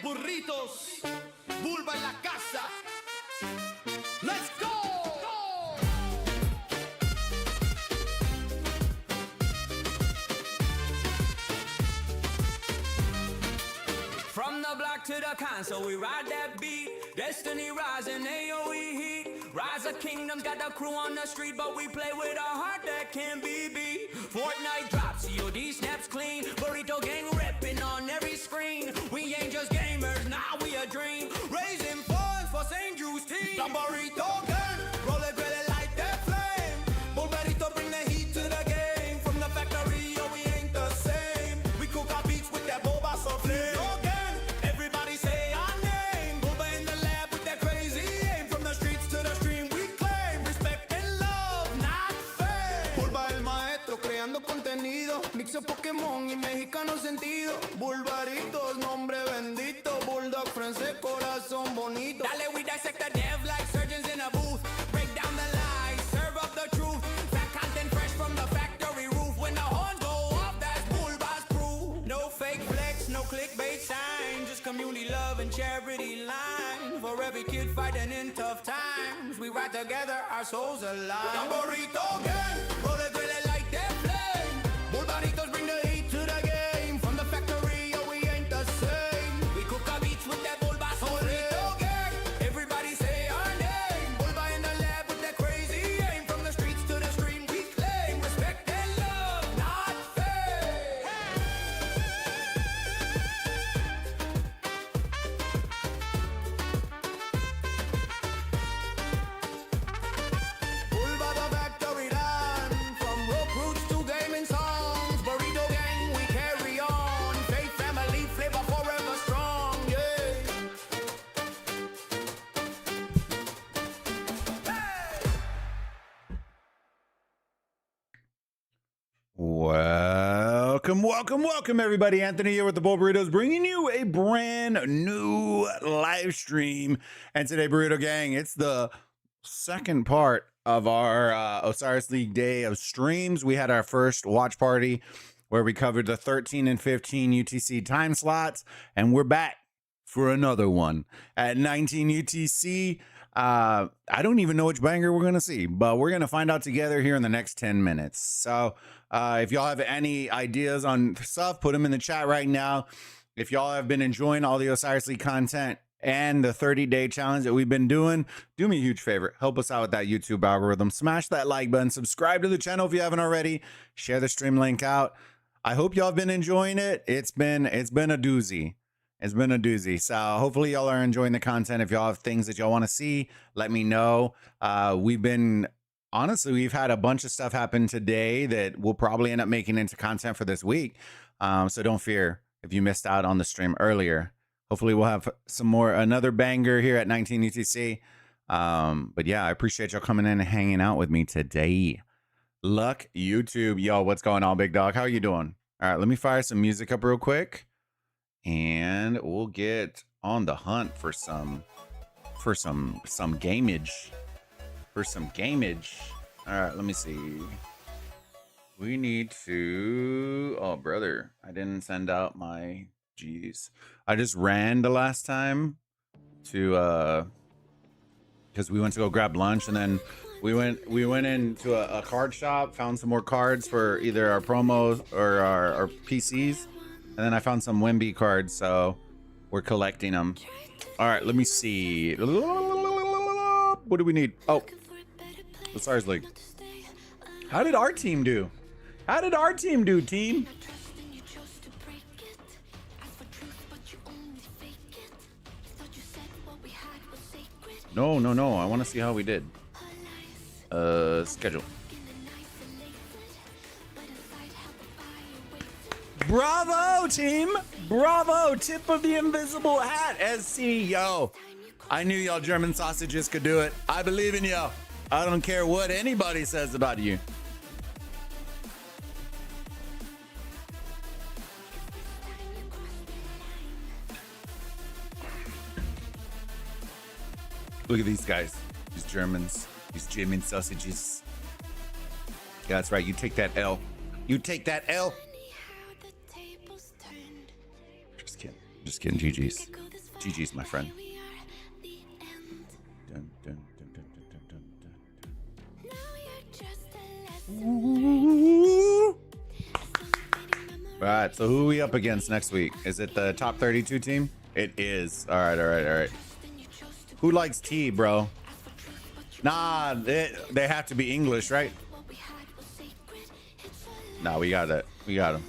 Burritos, Bulba en la casa. Let's go! From the block to the console, we ride that beat. Destiny rising, AOE heat. Rise of kingdoms, got the crew on the street, but we play with a heart that can't be beat. Fortnite drops, COD snaps clean. Burrito gang ripping on every screen. We ain't just gamers, now we a dream. Raising funds for St. Drew's team. The Burrito gang, roll it, light that flame. Bulbaritos bring the heat to the game. From the factory, yo, we ain't the same. We cook our beats with that Bulbaritos flame. Mixo Pokémon y mexicano sentido. Bulbaritos, nombre bendito. Bulldog francés, corazón bonito. Dale, we dissect the dev like surgeons in a booth. Break down the lies, serve up the truth. Fat content fresh from the factory roof. When the horns go off, that's Bulba's proof. No fake flex, no clickbait sign. Just community love and charity line. For every kid fighting in tough times, we ride together, our souls alive. The Burrito gang, roll it, like that flame. Bulbaritos bring the heat to the game. From the factory, yo, we ain't the same. We cook our beats with that Bulbaritos Burrito gang. Everybody say our name. Bulba in the lab with that crazy aim. From the streets to the stream, we claim respect and love, not fame. Bulba the factory run. From rope roots to gaming songs. Burrito gang, we carry on. Faith, family, flavor forever strong, yeah. Welcome, everybody. Anthony here with the Bulbaritos, bringing you a brand new live stream. And today, Burrito Gang, it's the second part of our Osiris League day of streams. We had our first watch party where we covered the 13 and 15 UTC time slots, and we're back for another one at 19 UTC. I don't even know which banger we're gonna see, but we're gonna find out together here in the next 10 minutes. So if y'all have any ideas on stuff, put them in the chat right now. If y'all have been enjoying all the Osiris League content and the 30-day challenge that we've been doing, do me a huge favor. Help us out with that YouTube algorithm. Smash that like button. Subscribe to the channel if you haven't already. Share the stream link out. I hope y'all have been enjoying it. It's been a doozy. It's been a doozy. So hopefully y'all are enjoying the content. If y'all have things that y'all want to see, let me know. Honestly, we've had a bunch of stuff happen today that we'll probably end up making into content for this week. So don't fear if you missed out on the stream earlier. Hopefully we'll have another banger here at 19 UTC. But yeah, I appreciate y'all coming in and hanging out with me today. Luck YouTube. Yo, what's going on, big dog? How are you doing? All right, let me fire some music up real quick. And we'll get on the hunt for some gamage. All right, let me see. We need to, oh brother, I didn't send out my G's. I just ran the last time to because we went to go grab lunch, and then we went into a card shop, found some more cards for either our promos or our PCs, and then I found some Wimby cards, so we're collecting them. All right, let me see. What do we need? Oh, the Stars League. How did our team do? How did our team do, team? No. I want to see how we did. Schedule. Bravo, team. Bravo. Tip of the invisible hat, SC. Yo, I knew y'all German sausages could do it. I believe in y'all. I don't care what anybody says about you. Look at these guys. These Germans. These German sausages. Yeah, that's right. You take that L. You take that L. Just kidding. GG's. GG's, my friend. Dun, dun, dun, dun, dun, dun, dun. All right, so who are we up against next week? Is it the top 32 team? It is. All right, all right, all right. Who likes tea, bro? Nah, they have to be English, right? Nah, we got it. We got them.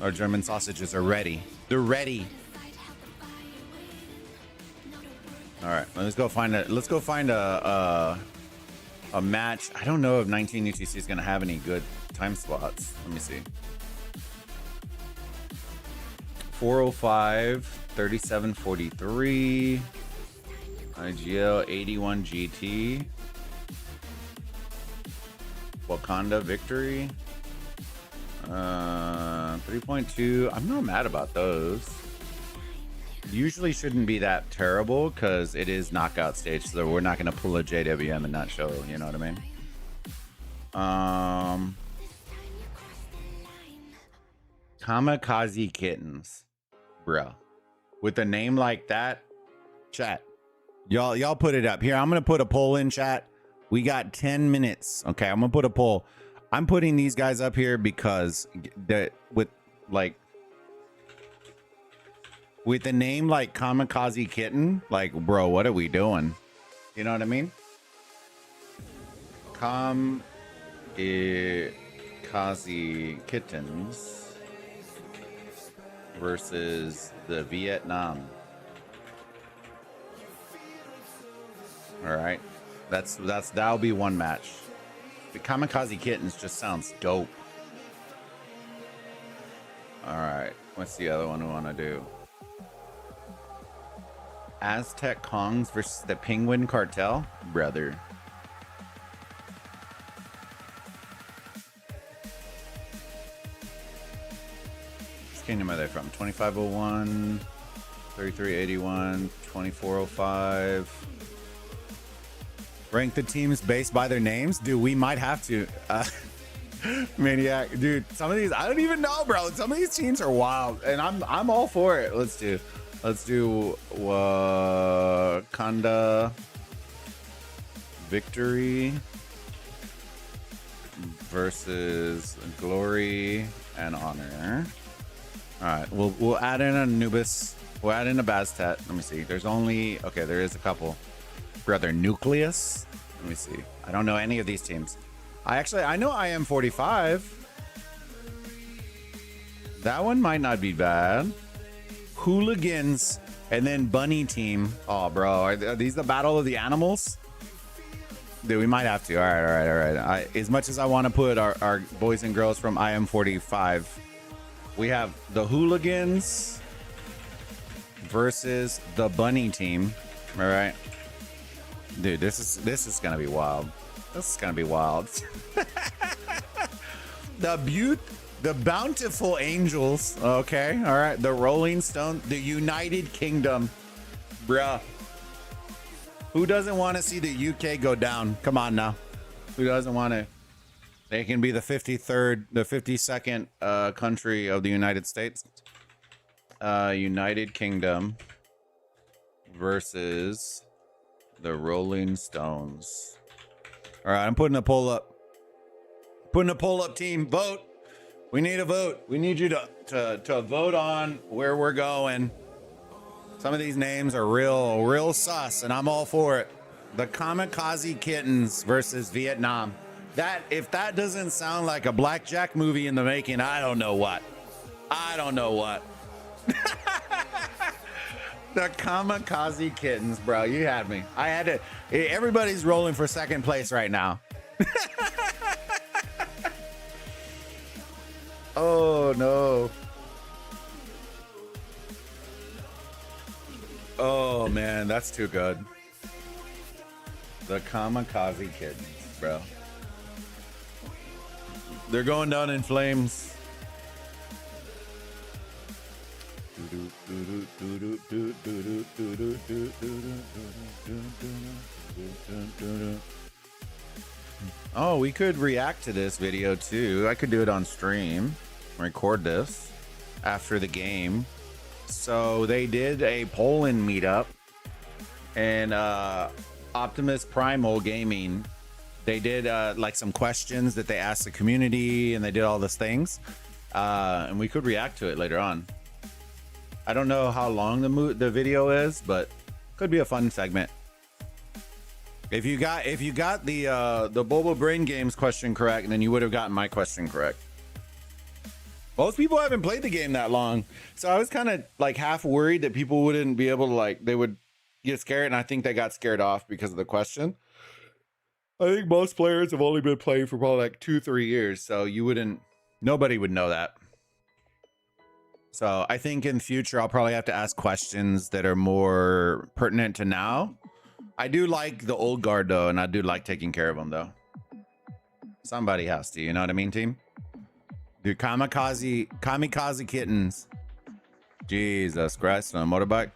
Our German sausages are ready. They're ready. All right, let's go find a match. I don't know if 19 UTC is gonna have any good time slots. Let me see. 405, 3743, IGL 81 GT, Wakanda Victory, 3.2. I'm not mad about those. Usually shouldn't be that terrible because it is knockout stage, so we're not going to pull a JWM in that show. You know what I mean? Kamikaze Kittens, bro. With a name like that, chat. Y'all put it up here. I'm gonna put a poll in chat. We got 10 minutes. Okay, I'm gonna put a poll. I'm putting these guys up here because with a name like Kamikaze Kitten, like, bro, what are we doing? You know what I mean? Kamikaze Kittens versus the Vietnam. All right, that'll be one match. The Kamikaze Kittens just sounds dope. All right, what's the other one we want to do? Aztec Kongs versus the Penguin Cartel, brother. Which kingdom are they from? 2501, 3381, 2405. Rank the teams based by their names? Dude, we might have to. Maniac. Dude, some of these, I don't even know, bro. Some of these teams are wild, and I'm all for it. Let's do Wakanda Victory versus Glory and Honor. All right, we'll add in Anubis. We'll add in a Bastet. Let me see. There's only, okay, there is a couple. Brother Nucleus. Let me see. I don't know any of these teams. I know I am 45. That one might not be bad. Hooligans and then Bunny Team. Oh, bro, are these the battle of the animals? Dude, we might have to. All right. As much as I want to put our boys and girls from I am 45, we have the Hooligans versus the Bunny Team. All right. Dude, this is gonna be wild. This is gonna be wild. The Bountiful Angels. Okay, all right. The Rolling Stones. The United Kingdom, bruh. Who doesn't want to see the UK go down? Come on now. Who doesn't want to? They can be the 52nd country of the United States. United Kingdom versus the Rolling Stones. All right, I'm putting a poll up. Putting a poll up, team. Vote. We need a vote. We need you to vote on where we're going. Some of these names are real sus, and I'm all for it. The Kamikaze Kittens versus Vietnam. If that doesn't sound like a blackjack movie in the making, I don't know what. The Kamikaze Kittens, bro. You had me. I had to. Everybody's rolling for second place right now. Oh, no. Oh, man. That's too good. The Kamikaze Kittens, bro. They're going down in flames. Oh, we could react to this video too. I could do it on stream. Record this after the game. So they did a Poland meetup, and Optimus Primal Gaming, they did like some questions that they asked the community, and they did all those things, and we could react to it later on. I don't know how long the video is, but could be a fun segment. If you got the Bobo Brain Games question correct, then you would have gotten my question correct. Most people haven't played the game that long, so I was kind of like half worried that people wouldn't be able to, like, they would get scared, and I think they got scared off because of the question. I think most players have only been playing for probably like 2-3 years, so nobody would know that. So I think in future I'll probably have to ask questions that are more pertinent to now. I do like the old guard though, and I do like taking care of them though. Somebody has to, you know what I mean, team? Dude, kamikaze kittens. Jesus Christ, on a motorbike.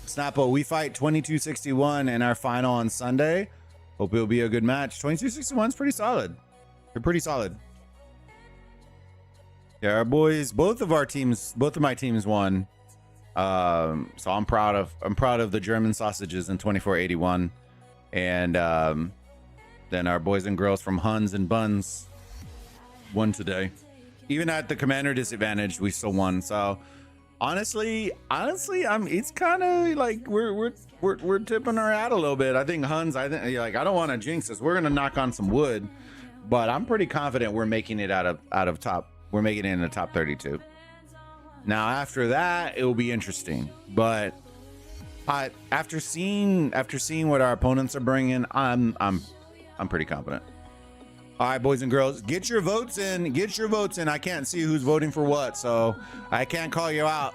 Snappo, we fight 2261 in our final on Sunday. Hope it'll be a good match. 2261 is pretty solid. They're pretty solid. Yeah, our boys, both of my teams won. So I'm proud of the German sausages in 2481. And then our boys and girls from Huns and Buns won today. Even at the commander disadvantage, we still won. So honestly, it's kind of like we're tipping our hat a little bit. I think Huns, I don't want to jinx us. We're gonna knock on some wood, but I'm pretty confident we're making it out of top. We're making it in the top 32. Now after that, it will be interesting. But after seeing what our opponents are bringing, I'm pretty confident. All right, boys and girls, get your votes in. Get your votes in. I can't see who's voting for what, so I can't call you out.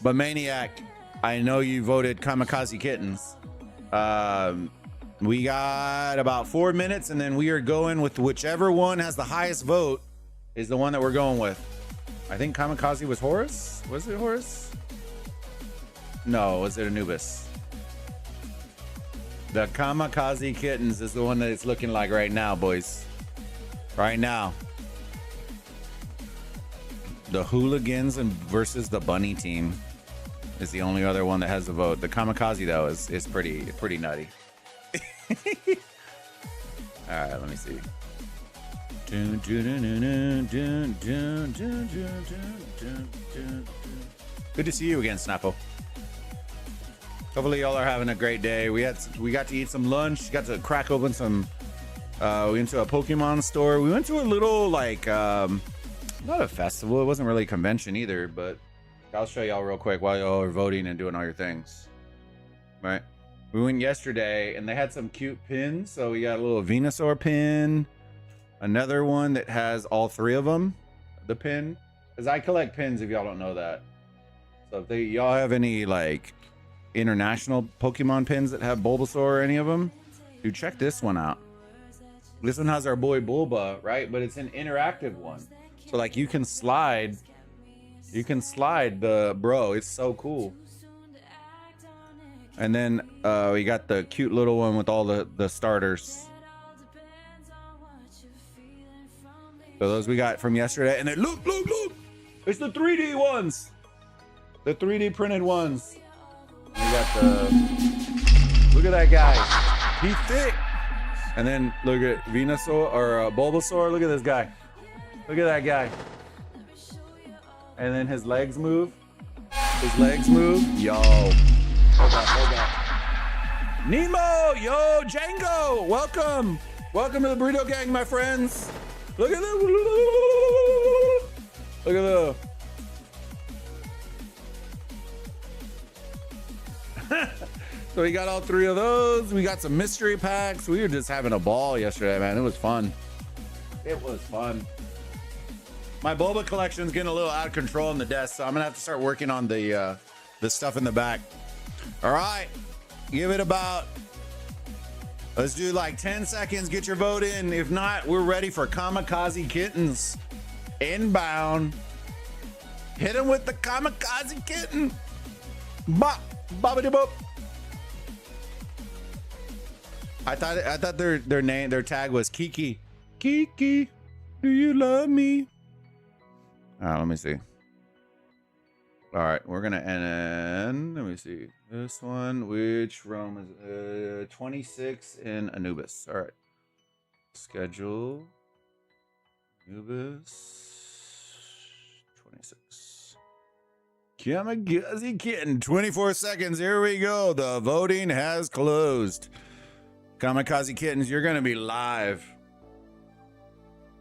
But Maniac, I know you voted Kamikaze Kittens. We got about 4 minutes, and then we are going with whichever one has the highest vote is the one that we're going with. I think Kamikaze was Horus. Was it Horus? No, was it Anubis? The Kamikaze Kittens is the one that it's looking like right now, boys. Right now. The Hooligans versus the Bunny team is the only other one that has a vote. The Kamikaze though is pretty nutty. All right, let me see. Good to see you again, Snappo. Hopefully y'all are having a great day. We got to eat some lunch, got to crack open some we went to a Pokemon store. We went to a little like not a festival, it wasn't really a convention either, but I'll show y'all real quick while y'all are voting and doing all your things. Right, we went yesterday and they had some cute pins. So we got a little Venusaur pin, another one that has all three of them, the pin, because I collect pins if y'all don't know that. So if y'all have any like international Pokemon pins that have Bulbasaur or any of them, dude, check this one out. This one has our boy Bulba, right? But it's an interactive one. So like you can slide the bro. It's so cool. And then we got the cute little one with all the starters. So those we got from yesterday. And then look. It's the 3D ones. The 3D printed ones. We got look at that guy. He's thick. And then look at Venusaur or Bulbasaur. Look at this guy. Look at that guy. And then his legs move. Yo. Hold on. Nemo. Yo, Django. Welcome to the Burrito Gang, my friends. Look at that. Look at that. So we got all three of those. We got some mystery packs. We were just having a ball yesterday, man. It was fun. My Bulba collection's getting a little out of control on the desk, so I'm gonna have to start working on the stuff in the back. All right, give it about, let's do like 10 seconds. Get your vote in. If not, we're ready for Kamikaze Kittens. Inbound. Hit him with the Kamikaze Kitten. Bop, bobbity bop. I thought their tag was Kiki. Kiki, do you love me? Let me see. All right, we're gonna end. Let me see this one. Which realm is 26 in Anubis? All right, schedule Anubis 26. Kamikaze Kitten, 24 seconds. Here we go. The voting has closed. Kamikaze Kittens, you're gonna be live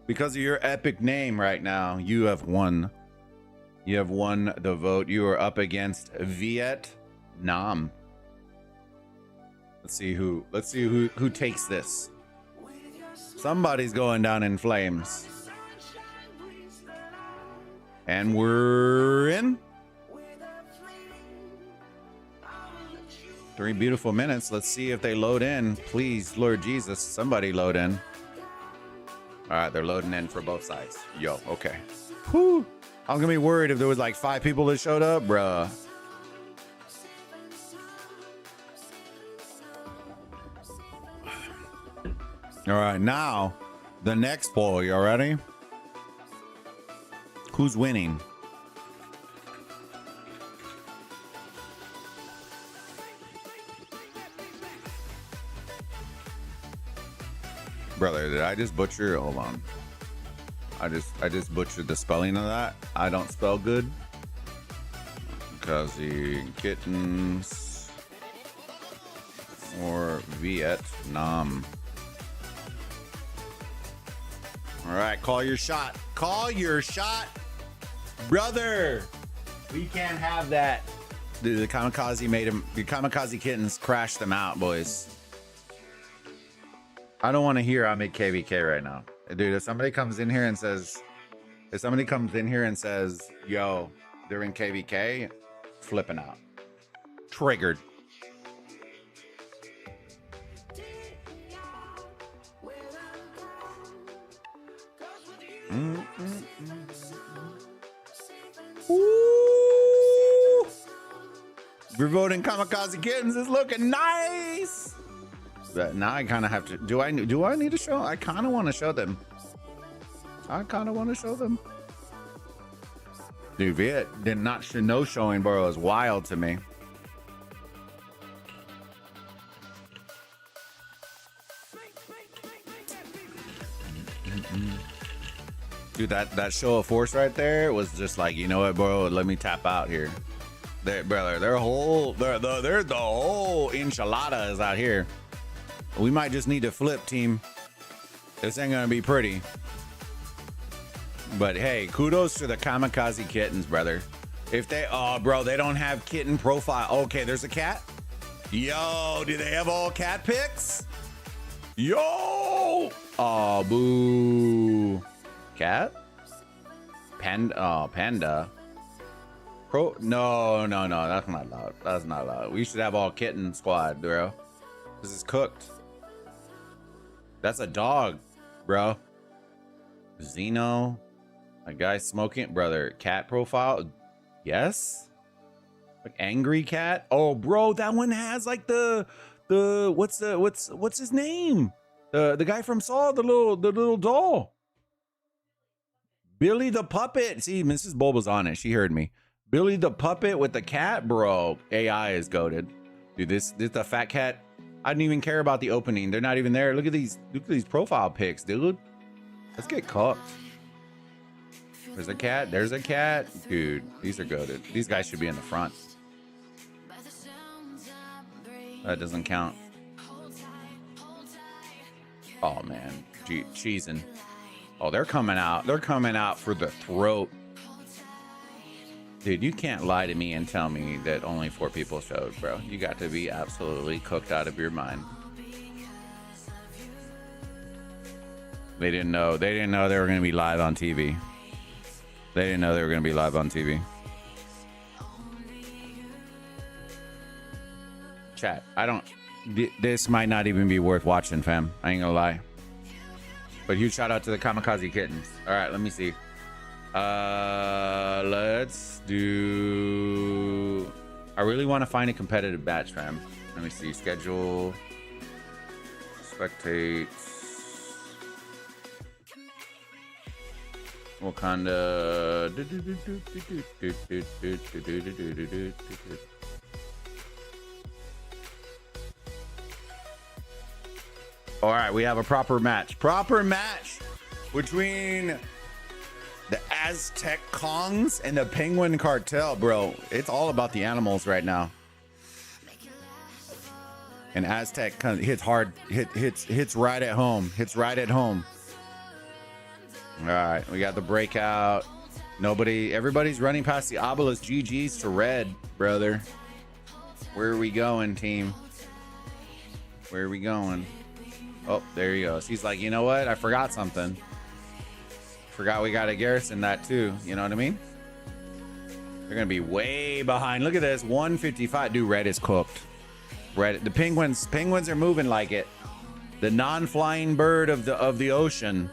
because of your epic name right now. You have won. You have won the vote. You are up against Vietnam. Let's see who takes this. Somebody's going down in flames. And we're in. 3 beautiful minutes. Let's see if they load in. Please, Lord Jesus, somebody load in. All right, they're loading in for both sides. Yo, okay. Whew. I'm gonna be worried if there was like 5 people that showed up, bruh. All right, now the next poll. You all ready? Who's winning? Brother, did I just butcher? Hold on. I just butchered the spelling of that. I don't spell good. Kamikaze Kittens or Vietnam. All right, call your shot. Call your shot, brother. We can't have that. Dude, the Kamikaze made him. The Kamikaze Kittens crashed them out, boys. I don't want to hear I'm at KVK right now. Dude, if somebody comes in here and says, yo, they're in KVK, flipping out. Triggered. Ooh. We're voting Kamikaze Kittens is looking nice. But now I kind of have to. Do I need to show? I kind of want to show them. Dude, Viet did not no showing, bro. Is wild to me. Dude, that show of force right there was just like, you know what, bro? Let me tap out here. Brother, the whole enchilada is out here. We might just need to flip, team. This ain't gonna be pretty. But hey, kudos to the Kamikaze Kittens, brother. If they, bro, they don't have kitten profile. Okay, there's a cat. Yo, do they have all cat pics? Yo! Oh, boo. Cat? Panda. No, that's not allowed. That's not allowed. We should have all kitten squad, bro. This is cooked. That's a dog, bro. Xeno. A guy smoking, brother. Cat profile. Yes. Like angry cat. Oh, bro, that one has like the what's his name? The guy from Saw, the little doll. Billy the puppet. See, Mrs. Bulba's on it. She heard me. Billy the puppet with the cat, bro. AI is goated. Dude, this the fat cat. I didn't even care about the opening. They're not even there. Look at these profile pics, dude. Let's get cooked. There's a cat. There's a cat. Dude, these are goated. These guys should be in the front. That doesn't count. Oh, man. Cheesing. Oh, they're coming out. They're coming out for the throat. Dude, you can't lie to me and tell me that only 4 people showed, bro. You got to be absolutely cooked out of your mind. They didn't know. They didn't know they were going to be live on TV. They didn't know they were going to be live on TV. Chat, this might not even be worth watching, fam. I ain't gonna lie. But huge shout out to the Kamikaze Kittens. All right, let me see. Let's do. I really want to find a competitive batch, fam. Let me see. Schedule. Spectate. Wakanda. All right, we have a proper match. Proper match between the Aztec Kongs and the Penguin Cartel, bro. It's all about the animals right now. And Aztec hits hard, hits right at home. Hits right at home. All right, we got the breakout. Everybody's running past the obelisk. GG's to red, brother. Where are we going, team? Where are we going? Oh, there he goes. He's like, you know what? I forgot something. Forgot we got to garrison that too. You know what I mean? They're going to be way behind. Look at this. 155. Dude, red is cooked. Red. The penguins are moving like it. The non-flying bird of the ocean.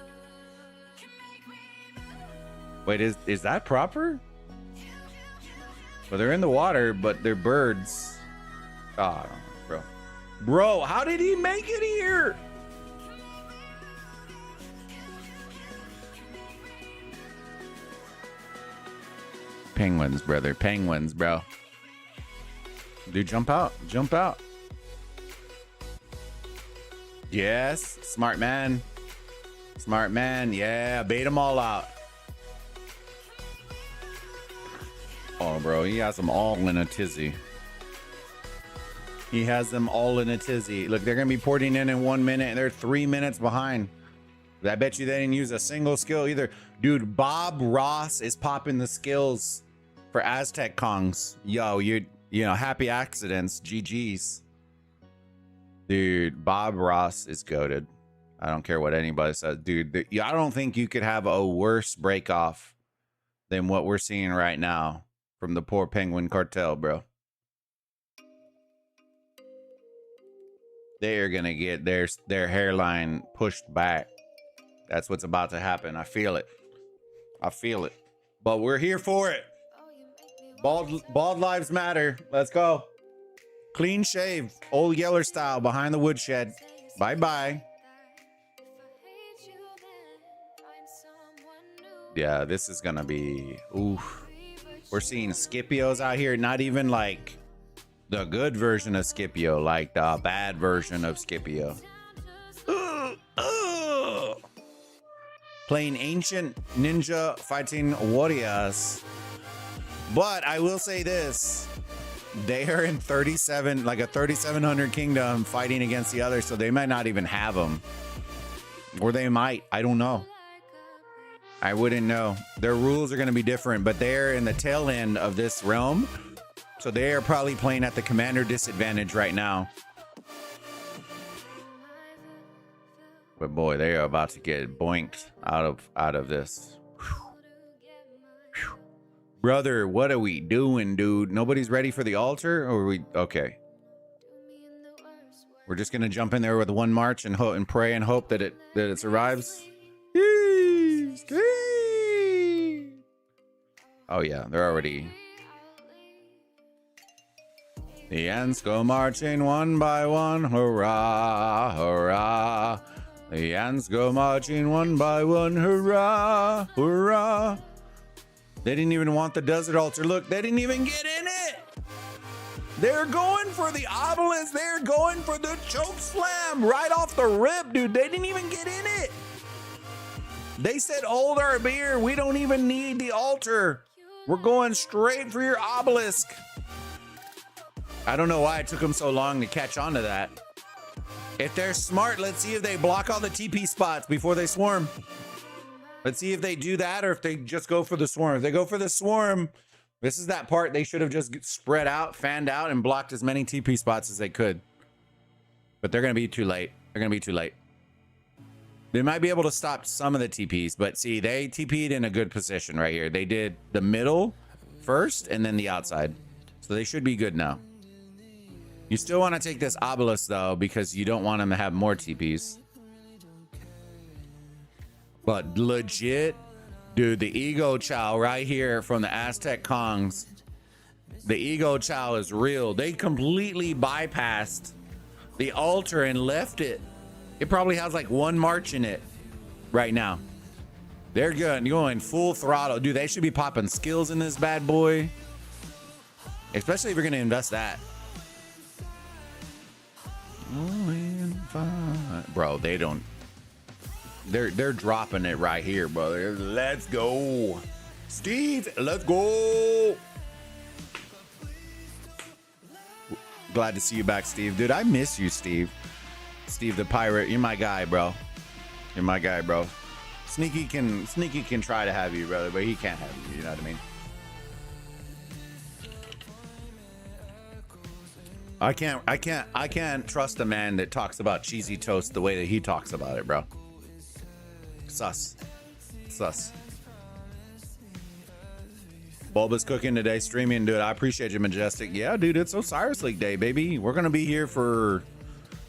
Wait, is that proper? Well, they're in the water, but they're birds. Oh, I don't know, bro. Bro, how did he make it here? Penguins, brother. Penguins, bro. Dude, jump out. Jump out. Yes. Smart man. Smart man. Yeah. Bait them all out. Oh, bro. He has them all in a tizzy. He has them all in a tizzy. Look, they're going to be porting in 1 minute, and they're 3 minutes behind. I bet you they didn't use a single skill either. Dude, Bob Ross is popping the skills for Aztec Kongs. Yo, you know, happy accidents. GG's. Dude, Bob Ross is goated. I don't care what anybody says. Dude, I don't think you could have a worse break off than what we're seeing right now from the poor Penguin Cartel, bro. They are going to get their hairline pushed back. That's what's about to happen. I feel it. I feel it. But we're here for it. Bald lives matter. Let's go. Clean shave. Old Yeller style behind the woodshed. Bye-bye. Yeah, this is going to be... Oof. We're seeing Scipios out here. Not even like the good version of Scipio. Like the bad version of Scipio. Playing ancient ninja fighting warriors. But I will say this. They are in 37, like a 3700 kingdom fighting against the others. So they might not even have them. Or they might. I don't know. I wouldn't know. Their rules are going to be different. But they're in the tail end of this realm. So they are probably playing at the commander disadvantage right now. But boy, they are about to get boinked out of this. Whew. Brother, what are we doing, dude? Nobody's ready for the altar? Or are we okay? We're just gonna jump in there with one march and hope and pray and hope that it survives. Oh yeah, they're already. The ants go marching one by one, hurrah, hurrah. The ants go marching one by one, hurrah, hurrah. They didn't even want the desert altar. Look, they didn't even get in it. They're going for the obelisk. They're going for the choke slam right off the rip, dude. They didn't even get in it. They said, hold our beer. We don't even need the altar. We're going straight for your obelisk. I don't know why it took them so long to catch on to that. If they're smart, let's see if they block all the TP spots before they swarm. Let's see if they do that or if they just go for the swarm. If they go for the swarm, this is that part they should have just spread out, fanned out, and blocked as many TP spots as they could. But they're going to be too late. They're going to be too late. They might be able to stop some of the TPs, but see, they TP'd in a good position right here. They did the middle first and then the outside. So they should be good now. You still want to take this obelisk, though, because you don't want them to have more TPs. But legit, dude, the Ego Chow right here from the Aztec Kongs. The Ego Chow is real. They completely bypassed the altar and left it. It probably has like one march in it right now. They're going full throttle. Dude, they should be popping skills in this bad boy. Especially if you're going to invest that. Bro, they don't. They're dropping it right here, brother. Let's go. Steve, let's go. Glad to see you back, Steve. Dude, I miss you, Steve. Steve the pirate. You're my guy, bro. You're my guy, bro. Sneaky can try to have you, brother, but he can't have you. You know what I mean? I can't trust a man that talks about cheesy toast the way that he talks about it, bro. Sus. Bulba's cooking today, streaming, dude. I appreciate you, Majestic. Yeah, dude, it's Osiris League day, baby. We're gonna be here for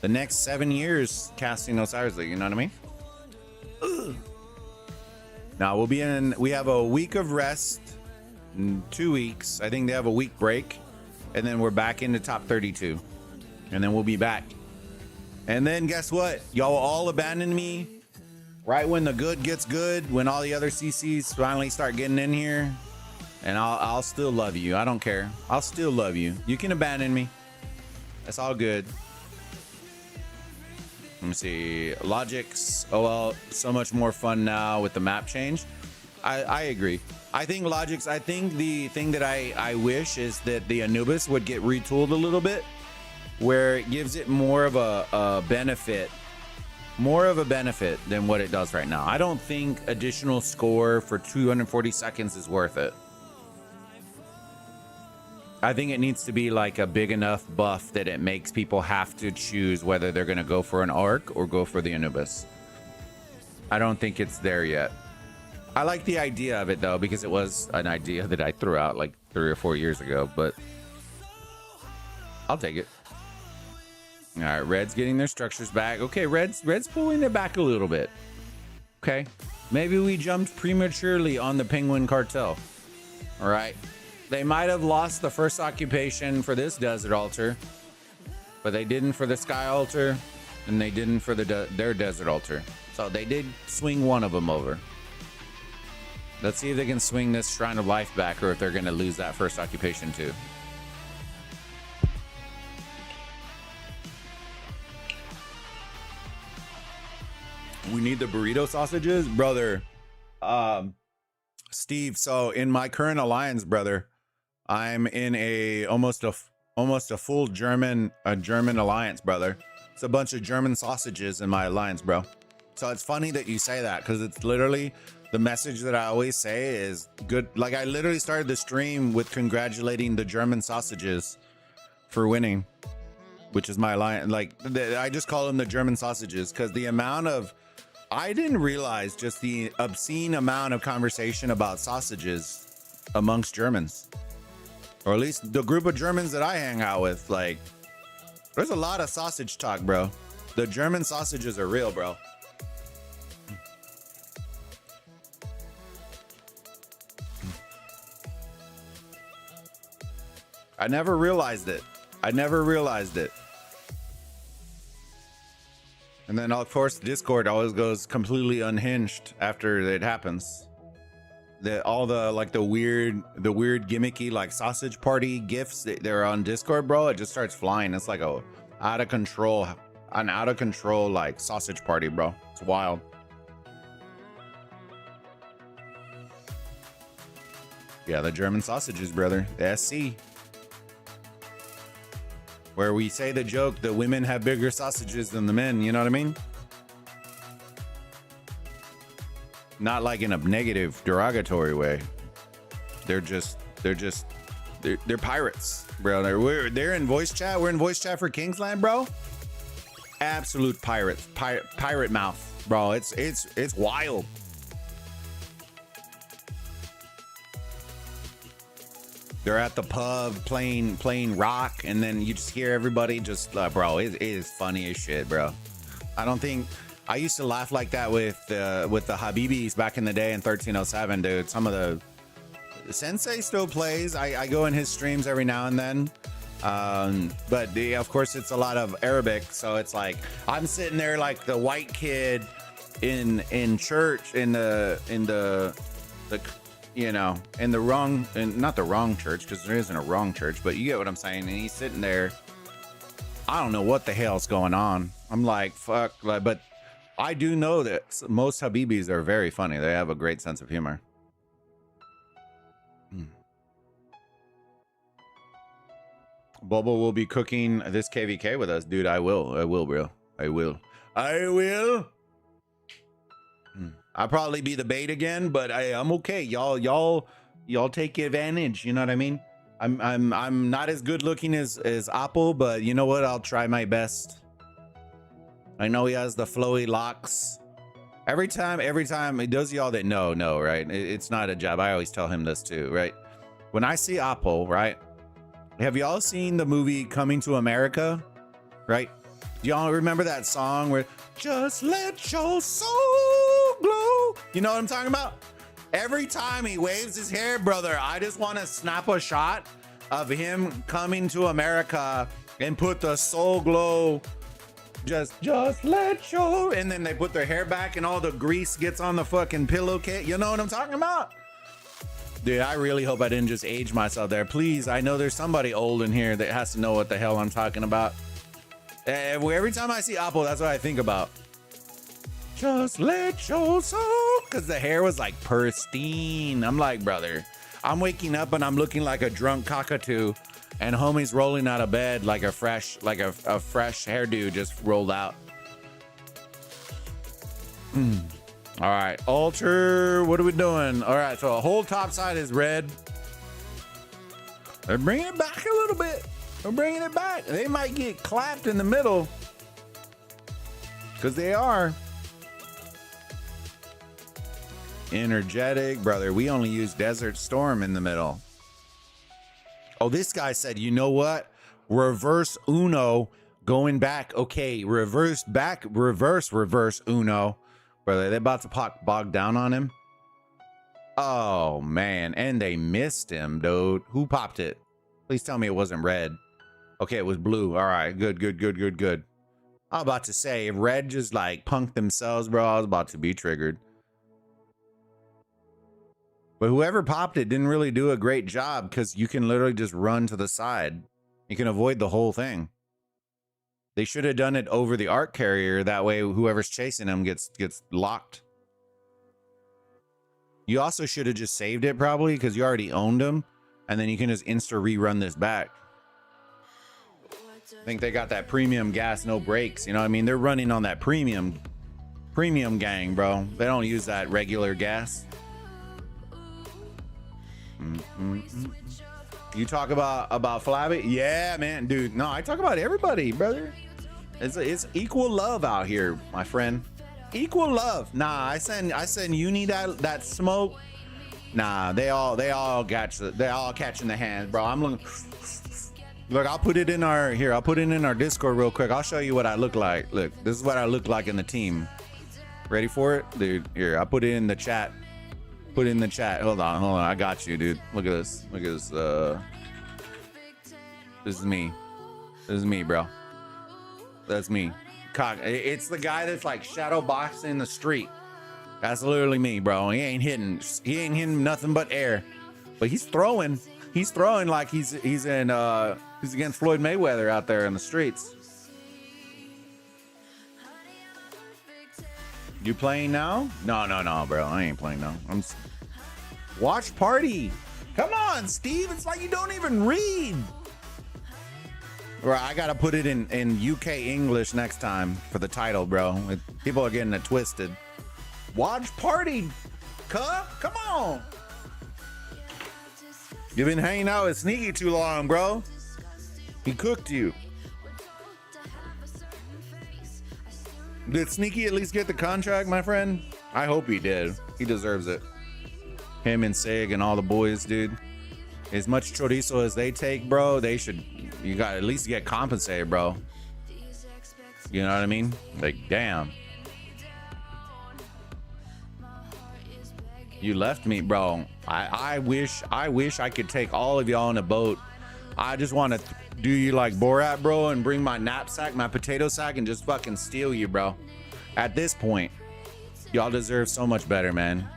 the next 7 years casting Osiris League. You know what I mean? Ugh. Now we have a week of rest, 2 weeks. I think they have a week break, and then we're back into top 32, and then we'll be back. And then guess what? Y'all all abandon me right when the good gets good, when all the other CCs finally start getting in here. And I'll still love you. I don't care. I'll still love you. You can abandon me. That's all good. Let me see. Logics. Oh, well, so much more fun now with the map change. I agree. I think Logics, I think the thing that I wish is that the Anubis would get retooled a little bit, where it gives it more of a benefit. More of a benefit than what it does right now. I don't think additional score for 240 seconds is worth it. I think it needs to be like a big enough buff that it makes people have to choose whether they're going to go for an arc or go for the Anubis. I don't think it's there yet. I like the idea of it though, because it was an idea that I threw out like 3 or 4 years ago, but I'll take it. All right, Red's getting their structures back. Okay, Red's pulling it back a little bit. Okay, maybe we jumped prematurely on the Penguin Cartel. All right. They might have lost the first occupation for this desert altar, but they didn't for the sky altar, and they didn't for their desert altar. So they did swing one of them over. Let's see if they can swing this Shrine of Life back, or if they're going to lose that first occupation too. We need the burrito sausages, brother. Steve, so in my current alliance, brother, I'm in almost a full German alliance, brother. It's a bunch of German sausages in my alliance, bro. So it's funny that you say that, because it's literally the message that I always say is good. Like, I literally started the stream with congratulating the German sausages for winning, which is my alliance. Like, I just call them the German sausages, because the amount of, I didn't realize just the obscene amount of conversation about sausages amongst Germans. Or at least the group of Germans that I hang out with. Like, there's a lot of sausage talk, bro. The German sausages are real, bro. I never realized it. And then, of course, Discord always goes completely unhinged after it happens. All the weird gimmicky like sausage party gifts that they're on Discord, bro, it just starts flying. It's like an out of control like sausage party, bro. It's wild. Yeah, the German sausages, brother. The SC. Where we say the joke, the women have bigger sausages than the men, you know what I mean? Not like in a negative, derogatory way. They're pirates, bro. They're in voice chat. We're in voice chat for Kingsland, bro. Absolute pirates, pirate mouth, bro. It's wild. They're at the pub playing rock, and then you just hear everybody just, bro. It is funny as shit, bro. I used to laugh like that with the Habibis back in the day in 1307, dude. Some of the Sensei still plays. I go in his streams every now and then. But of course it's a lot of Arabic. So it's like, I'm sitting there like the white kid in church in the you know, in the wrong, and not the wrong church, because there isn't a wrong church, but you get what I'm saying. And he's sitting there. I don't know what the hell's going on. I'm like, fuck. Like, but I do know that most Habibis are very funny. They have a great sense of humor. Bobo will be cooking this KVK with us, dude. I will, bro. I will. I'll probably be the bait again, but I'm okay. Y'all take advantage. You know what I mean? I'm not as good looking as Apple, but you know what? I'll try my best. I know he has the flowy locks. Every time, those of y'all that know, right? It's not a job. I always tell him this too, right? When I see Apple, right? Have y'all seen the movie Coming to America? Right? Do y'all remember that song where just let your soul glow? You know what I'm talking about? Every time he waves his hair, brother, I just want to snap a shot of him coming to America and put the soul glow. Just let your, and then they put their hair back and all the grease gets on the fucking pillowcase. You know what I'm talking about? Dude, I really hope I didn't just age myself there. Please, I know there's somebody old in here that has to know what the hell I'm talking about. Every time I see Apple, that's what I think about. Just let your soul, because the hair was like pristine. I'm like, brother, I'm waking up and I'm looking like a drunk cockatoo, and homie's rolling out of bed like a fresh hairdo just rolled out. All right, altar, what are we doing? All right, so a whole top side is red. They're bringing it back a little bit. They're bringing it back. They might get clapped in the middle, because they are. Energetic, brother. We only use Desert Storm in the middle. Oh, this guy said, you know what? Reverse Uno going back. Okay, reverse back, reverse Uno. Brother, they about to bog down on him. Oh, man. And they missed him, dude. Who popped it? Please tell me it wasn't red. Okay, it was blue. All right, good. I'm about to say, if red just like punked themselves, bro, I was about to be triggered. But whoever popped it didn't really do a great job, because you can literally just run to the side. You can avoid the whole thing. They should have done it over the arc carrier. That way, whoever's chasing him gets locked. You also should have just saved it, probably, because you already owned him. And then you can just insta rerun this back. I think they got that premium gas, no brakes. You know what I mean? They're running on that premium gang, bro. They don't use that regular gas. You talk about Flabby? Yeah, man, dude. No, I talk about everybody, brother. It's equal love out here, my friend. Equal love. Nah, I send Uni that smoke. Nah, they all catching the hands, bro. I'm looking. Look, I'll put it in our Discord real quick. I'll show you what I look like. Look, this is what I look like in the team. Ready for it, dude? Here, I put it in the chat. Put it in the chat. Hold on. I got you, dude. Look at this. This is me. This is me, bro. That's me. It's the guy that's like shadow boxing in the street. That's literally me, bro. He ain't hitting nothing but air. But he's throwing like he's against Floyd Mayweather out there in the streets. You playing now? No, bro. I ain't playing now. Watch party. Come on, Steve. It's like you don't even read. Right, I gotta put it in UK English next time for the title, bro. People are getting it twisted. Watch party, come on. You've been hanging out with Sneaky too long, bro. He cooked you. Did Sneaky at least get the contract, my friend? I hope he did. He deserves it. Him and Sig and all the boys, dude. As much chorizo as they take, bro, you got to at least get compensated, bro. You know what I mean? Like, damn. You left me, bro. I wish I could take all of y'all on a boat. I just want to do you like Borat, bro, and bring my knapsack, my potato sack, and just fucking steal you, bro. At this point. Y'all deserve so much better, man.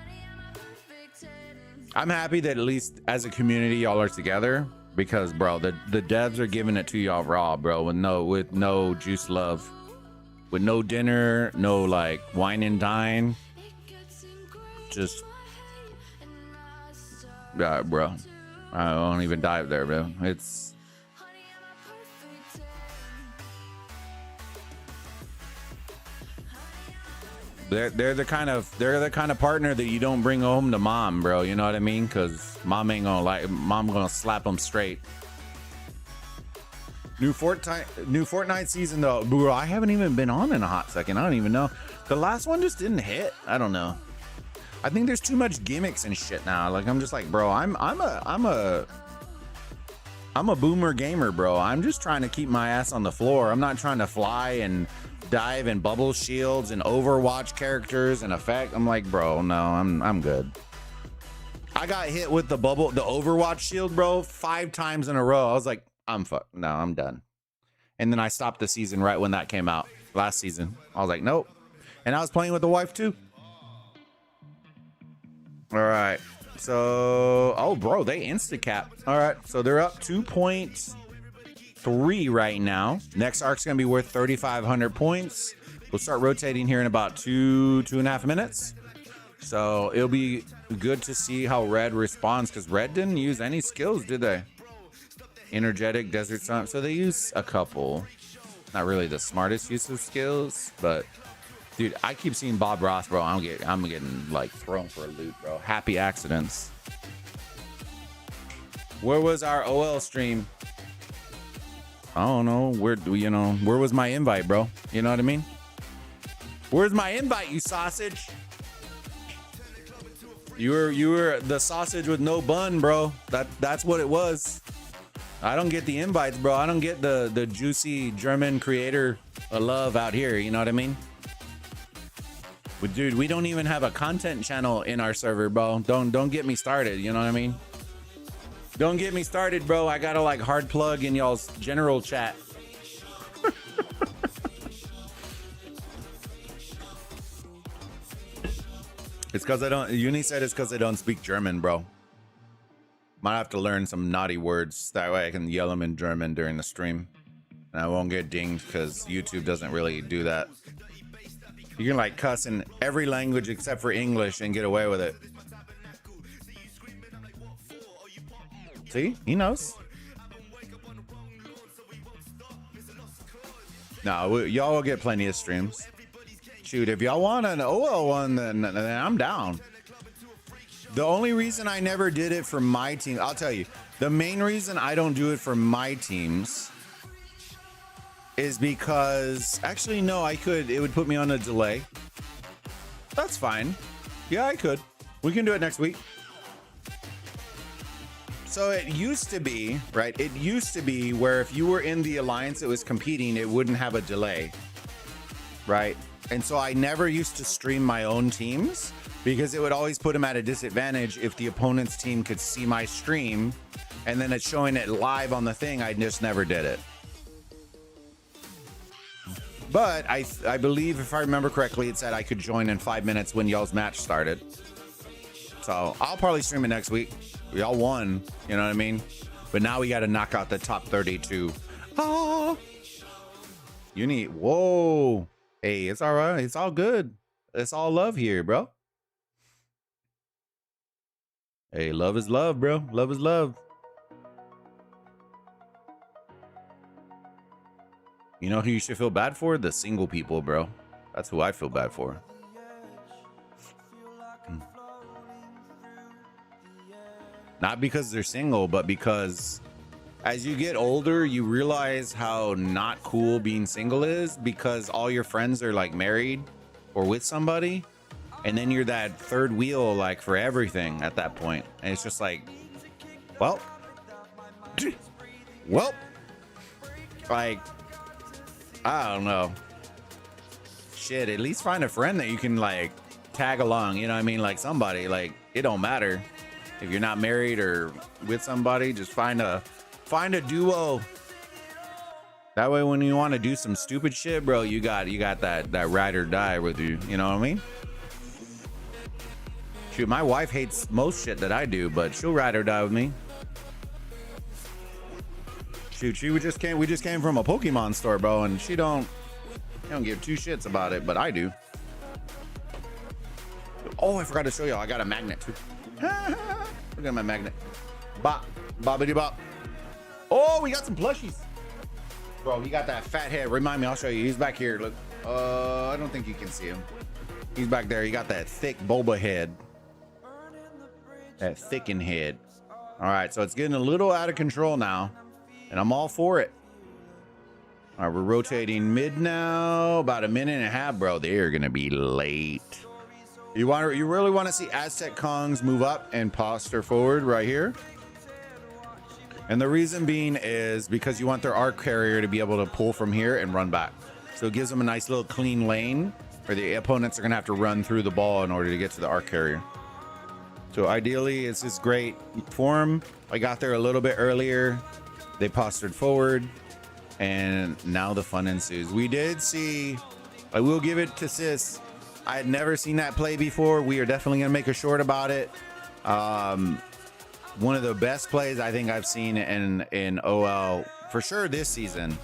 I'm happy that at least as a community y'all are together, because bro, the devs are giving it to y'all raw, bro, with no juice love, with no dinner, no like wine and dine, just bro, I won't even dive there, bro. It's they're the kind of partner that you don't bring home to mom, bro. You know what I mean? Because mom gonna slap them straight. New Fortnite season though, bro. I haven't even been on in a hot second. I don't even know. The last one just didn't hit. I don't know. I think there's too much gimmicks and shit now. Like I'm just like, bro. I'm a boomer gamer, bro. I'm just trying to keep my ass on the floor. I'm not trying to fly and dive and bubble shields and Overwatch characters and effect. I'm like, bro, no, I'm good. I got hit with the Overwatch shield, bro, 5 times in a row. I was like, I'm done. And then I stopped the season right when that came out last season. I was like, nope. And I was playing with the wife too. All right. So, oh, bro, they insta-cap. All right. So they're up 2.3 right now. Next arc's going to be worth 3,500 points. We'll start rotating here in about 2.5 minutes. So it'll be good to see how Red responds, because Red didn't use any skills, did they? Energetic, Desert Sun. So they use a couple. Not really the smartest use of skills, but dude, I keep seeing Bob Ross, bro. I'm getting like thrown for a loop, bro. Happy accidents. Where was our OL stream? I don't know. Where was my invite, bro? You know what I mean? Where's my invite, you sausage? You were the sausage with no bun, bro. That's what it was. I don't get the invites, bro. I don't get the juicy German creator love out here. You know what I mean? But dude, we don't even have a content channel in our server, bro. Don't get me started. You know what I mean? Don't get me started, bro. I gotta like hard plug in y'all's general chat. It's because I don't. Uni said it's because I don't speak German, bro. Might have to learn some naughty words. That way I can yell them in German during the stream. And I won't get dinged because YouTube doesn't really do that. You can like cuss in every language except for English and get away with it. See? He knows. No, y'all will get plenty of streams. Shoot, if y'all want an OL one, then I'm down. The only reason I never did it for my team, I'll tell you, the main reason I don't do it for my teams is because, actually, no, I could. It would put me on a delay. That's fine. Yeah, I could. We can do it next week. So it used to be, right? It used to be where if you were in the alliance that was competing, it wouldn't have a delay, right? And so I never used to stream my own teams because it would always put them at a disadvantage if the opponent's team could see my stream and then it's showing it live on the thing. I just never did it. But I believe, if I remember correctly, it said I could join in 5 minutes when y'all's match started. So I'll probably stream it next week. Y'all won, you know what I mean? But now we got to knock out the top 32. Oh, you need, whoa. Hey, it's all right. It's all good. It's all love here, bro. Hey, love is love, bro. Love is love. You know who you should feel bad for? The single people, bro. That's who I feel bad for. Not because they're single, but because as you get older, you realize how not cool being single is, because all your friends are like married or with somebody. And then you're that third wheel, like for everything at that point. And it's just like, well, like, I don't know. Shit, at least find a friend that you can like tag along. You know what I mean? Like somebody, like it don't matter if you're not married or with somebody, just find a duo. That way, when you want to do some stupid shit, bro, you got that ride or die with you. You know what I mean? Shoot, my wife hates most shit that I do, but she'll ride or die with me. Shoot, we just came from a Pokemon store, bro, and she don't give two shits about it, but I do. Oh, I forgot to show y'all. I got a magnet too. Look at my magnet. Bop, bobbity bop. Oh, we got some plushies. Bro, he got that fat head. Remind me, I'll show you. He's back here. Look. I don't think you can see him. He's back there. He got that thick boba head. That thickened head. All right, so it's getting a little out of control now, and I'm all for it. All right, we're rotating mid now. About a minute and a half, bro. They're gonna be late. You really want to see Aztec Kongs move up and posture forward right here. And the reason being is because you want their arc carrier to be able to pull from here and run back. So it gives them a nice little clean lane where the opponents are going to have to run through the ball in order to get to the arc carrier. So ideally, it's this great form. I got there a little bit earlier. They postured forward, and now the fun ensues. We did see, I will give it to Sis. I had never seen that play before. We are definitely going to make a short about it. One of the best plays I think I've seen in OL for sure this season.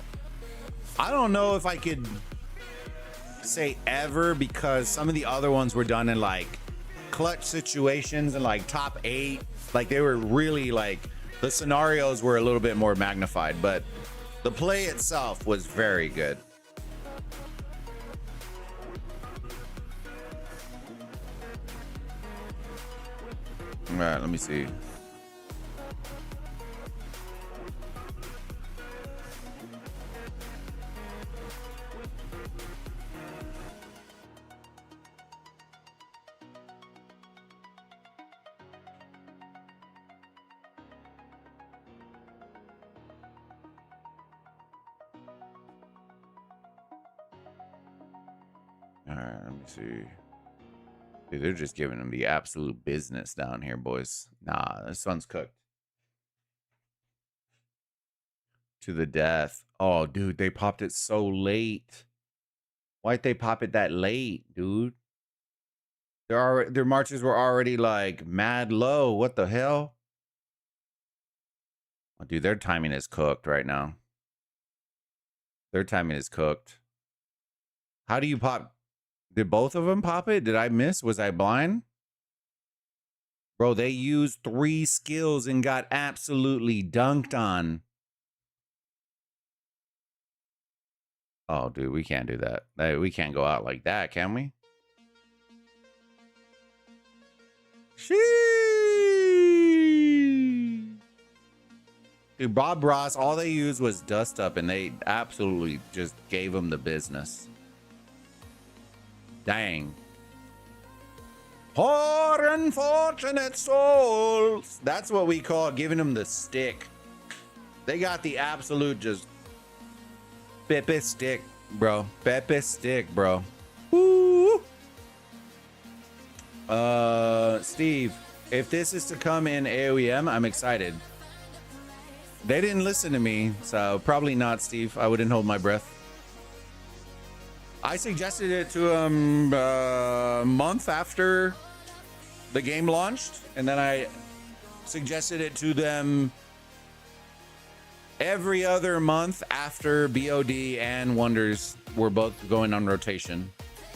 I don't know if I could say ever, because some of the other ones were done in like clutch situations and like top 8. Like they were really like, the scenarios were a little bit more magnified, but the play itself was very good. All right, let me see. All right, let me see. Dude, they're just giving them the absolute business down here, boys. Nah, this one's cooked. To the death. Oh, dude, they popped it so late. Why'd they pop it that late, dude? Their marches were already like mad low. What the hell? Oh, dude, their timing is cooked right now. Their timing is cooked. How do you pop? Did both of them pop it? Did I miss? Was I blind? Bro, they used 3 skills and got absolutely dunked on. Oh, dude, we can't do that. We can't go out like that, can we? Sheesh. Dude, Bob Ross, all they used was dust up, and they absolutely just gave him the business. Dang. Poor unfortunate souls. That's what we call giving them the stick. They got the absolute just Pepe stick, bro. Pepe stick, bro. Woo. Steve, if this is to come in AOEM, I'm excited. They didn't listen to me, so probably not, Steve. I wouldn't hold my breath. I suggested it to him a month after the game launched, and then I suggested it to them every other month after BOD and Wonders were both going on rotation,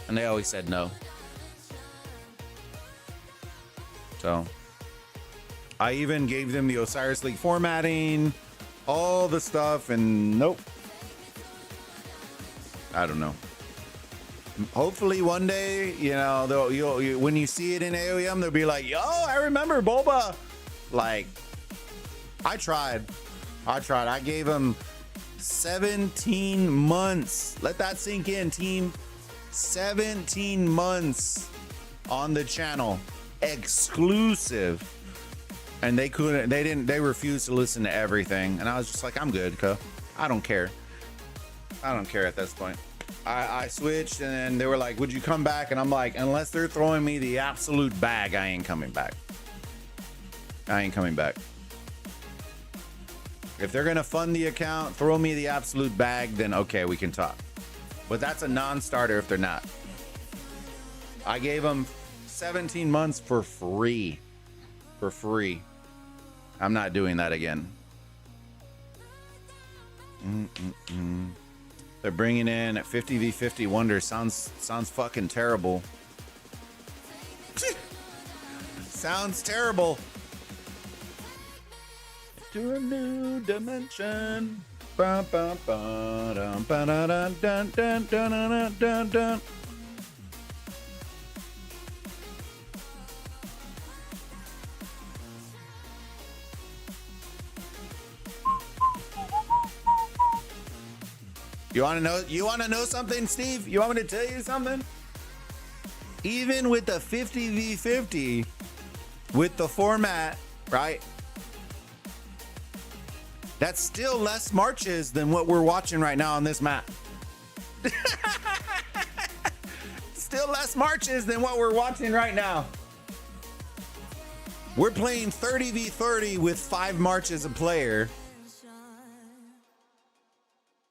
and they always said no. So I even gave them the Osiris League formatting, all the stuff, and nope. I don't know. Hopefully one day, you know, when you see it in AOEM, they'll be like, yo, I remember Boba. Like, I tried. I gave him 17 months. Let that sink in, team. 17 months on the channel. Exclusive. And they refused to listen to everything. And I was just like, I'm good, cuz. I don't care. I don't care at this point. I switched, and then they were like, would you come back? And I'm like, unless they're throwing me the absolute bag, I ain't coming back. I ain't coming back. If they're gonna fund the account, throw me the absolute bag, then okay, we can talk. But that's a non-starter if they're not. I gave them 17 months for free. For free. I'm not doing that again. They're bringing in 50v50 wonders. Sounds fucking terrible. Sounds terrible. To a new dimension. Ba, ba, ba, dum, ba, da, dun, dun, dun, dun, dun, dun, dun. You want to know? You want to know something, Steve? You want me to tell you something? Even with the 50v50, with the format, right? That's still less marches than what we're watching right now on this map. Still less marches than what we're watching right now. We're playing 30v30 with 5 marches a player.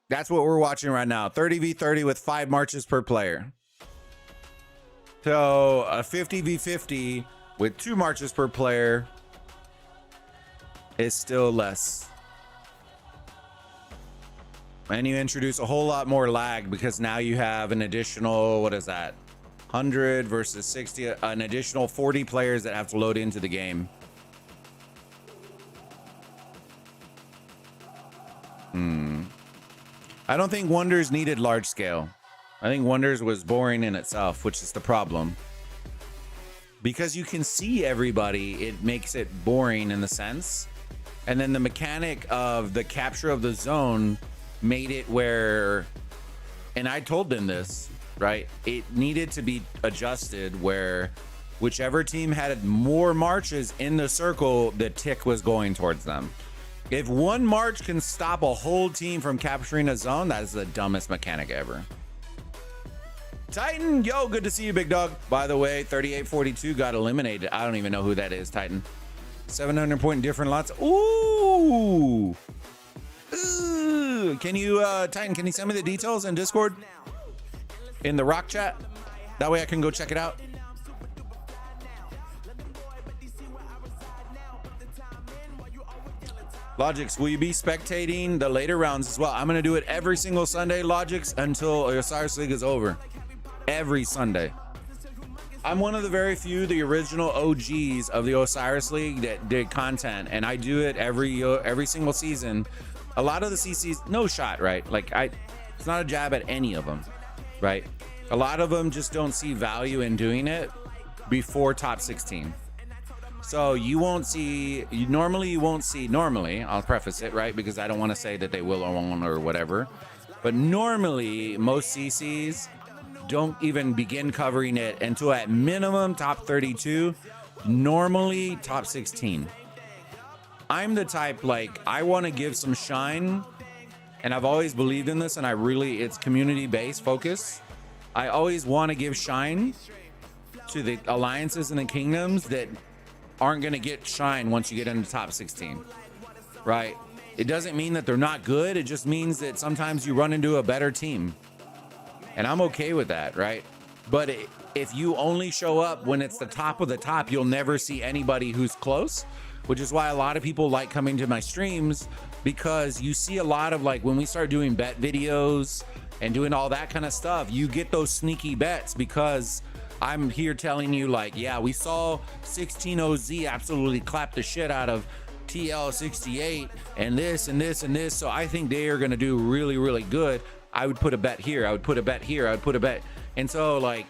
That's what we're watching right now. 30v30 with 5 marches per player. So a 50v50 with 2 marches per player is still less. And you introduce a whole lot more lag because now you have an additional, what is that? 100 versus 60, an additional 40 players that have to load into the game. I don't think Wonders needed large scale. I think Wonders was boring in itself, which is the problem. Because you can see everybody, it makes it boring in the sense. And then the mechanic of the capture of the zone made it where, and I told them this, right? It needed to be adjusted where whichever team had more marches in the circle, the tick was going towards them. If one march can stop a whole team from capturing a zone, that is the dumbest mechanic ever. Titan, yo, good to see you, big dog. By the way, 3842 got eliminated. I don't even know who that is, Titan. 700 point different lots. Ooh. Ooh. Can you, Titan, can you send me the details in Discord? In the rock chat? That way I can go check it out. Logix, will you be spectating the later rounds as well? I'm going to do it every single Sunday, Logix, until Osiris League is over. Every Sunday. I'm one of the very few, the original OGs of the Osiris League that did content, and I do it every single season. A lot of the CCs, no shot, right? Like, it's not a jab at any of them, right? A lot of them just don't see value in doing it before top 16. So you won't see, normally, I'll preface it, right? Because I don't want to say that they will or won't or whatever. But normally, most CCs don't even begin covering it until at minimum top 32, normally top 16. I'm the type, like, I want to give some shine, and I've always believed in this, and it's community-based focus. I always want to give shine to the alliances and the kingdoms that aren't going to get shine once you get into top 16, right? It doesn't mean that they're not good. It just means that sometimes you run into a better team. And I'm okay with that, right? But if you only show up when it's the top of the top, you'll never see anybody who's close, which is why a lot of people like coming to my streams, because you see a lot of, like, when we start doing bet videos and doing all that kind of stuff, you get those sneaky bets because I'm here telling you, like, yeah, we saw 16OZ absolutely clap the shit out of TL68 and this and this and this. So I think they are going to do really, really good. I would put a bet here. I would put a bet here. I would put a bet. And so, like,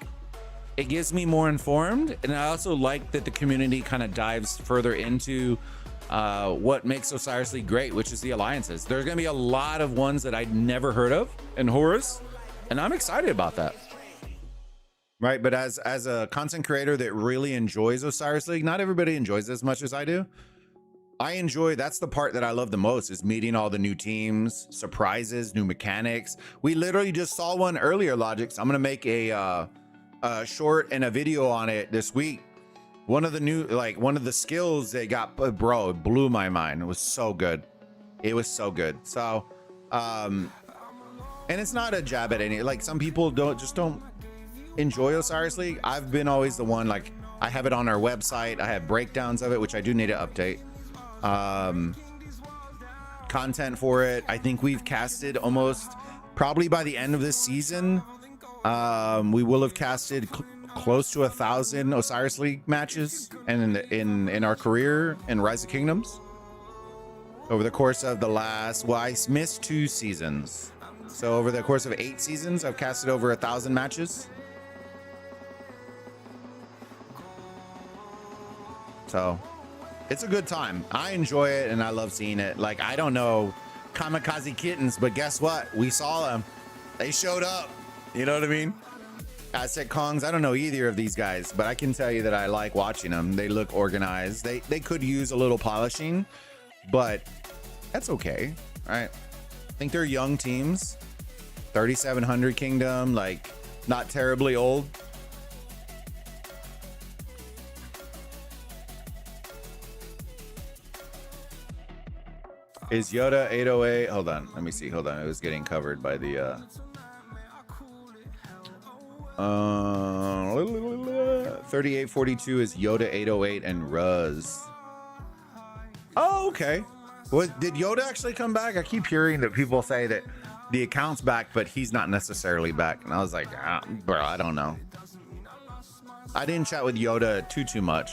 it gets me more informed. And I also like that the community kind of dives further into what makes Osiris League great, which is the alliances. There's going to be a lot of ones that I'd never heard of in Horus. And I'm excited about that. Right. But as a content creator that really enjoys Osiris League, not everybody enjoys it as much as I do. I enjoy, that's the part that I love the most, is meeting all the new teams, surprises, new mechanics. We literally just saw one earlier, Logix. I'm going to make a short and a video on it this week. One of the new, like, one of the skills they got, bro, it blew my mind. It was so good. It was so good. So, and it's not a jab at any, like, some people don't enjoy Osiris League. I've been always the one, like, I have it on our website. I have breakdowns of it, which I do need to update. Content for it. I think we've casted almost, probably by the end of this season, we will have casted close to 1,000 Osiris League matches and in our career in Rise of Kingdoms over the course of the last, well, I missed 2 seasons. So over the course of 8 seasons, I've casted over 1,000 matches. So it's a good time. I enjoy it and I love seeing it. Like, I don't know Kamikaze Kittens, but guess what? We saw them. They showed up. You know what I mean? Aztec Kongs, I don't know either of these guys, but I can tell you that I like watching them. They look organized. They could use a little polishing, but that's okay. All right. I think they're young teams. 3,700 Kingdom, like not terribly old. Is Yoda 808? Hold on. Let me see. Hold on. It was getting covered by the 3842 is Yoda 808 and Ruz. Oh, okay. Did Yoda actually come back? I keep hearing that people say that the account's back, but he's not necessarily back. And I was like, bro, I don't know. I didn't chat with Yoda too much.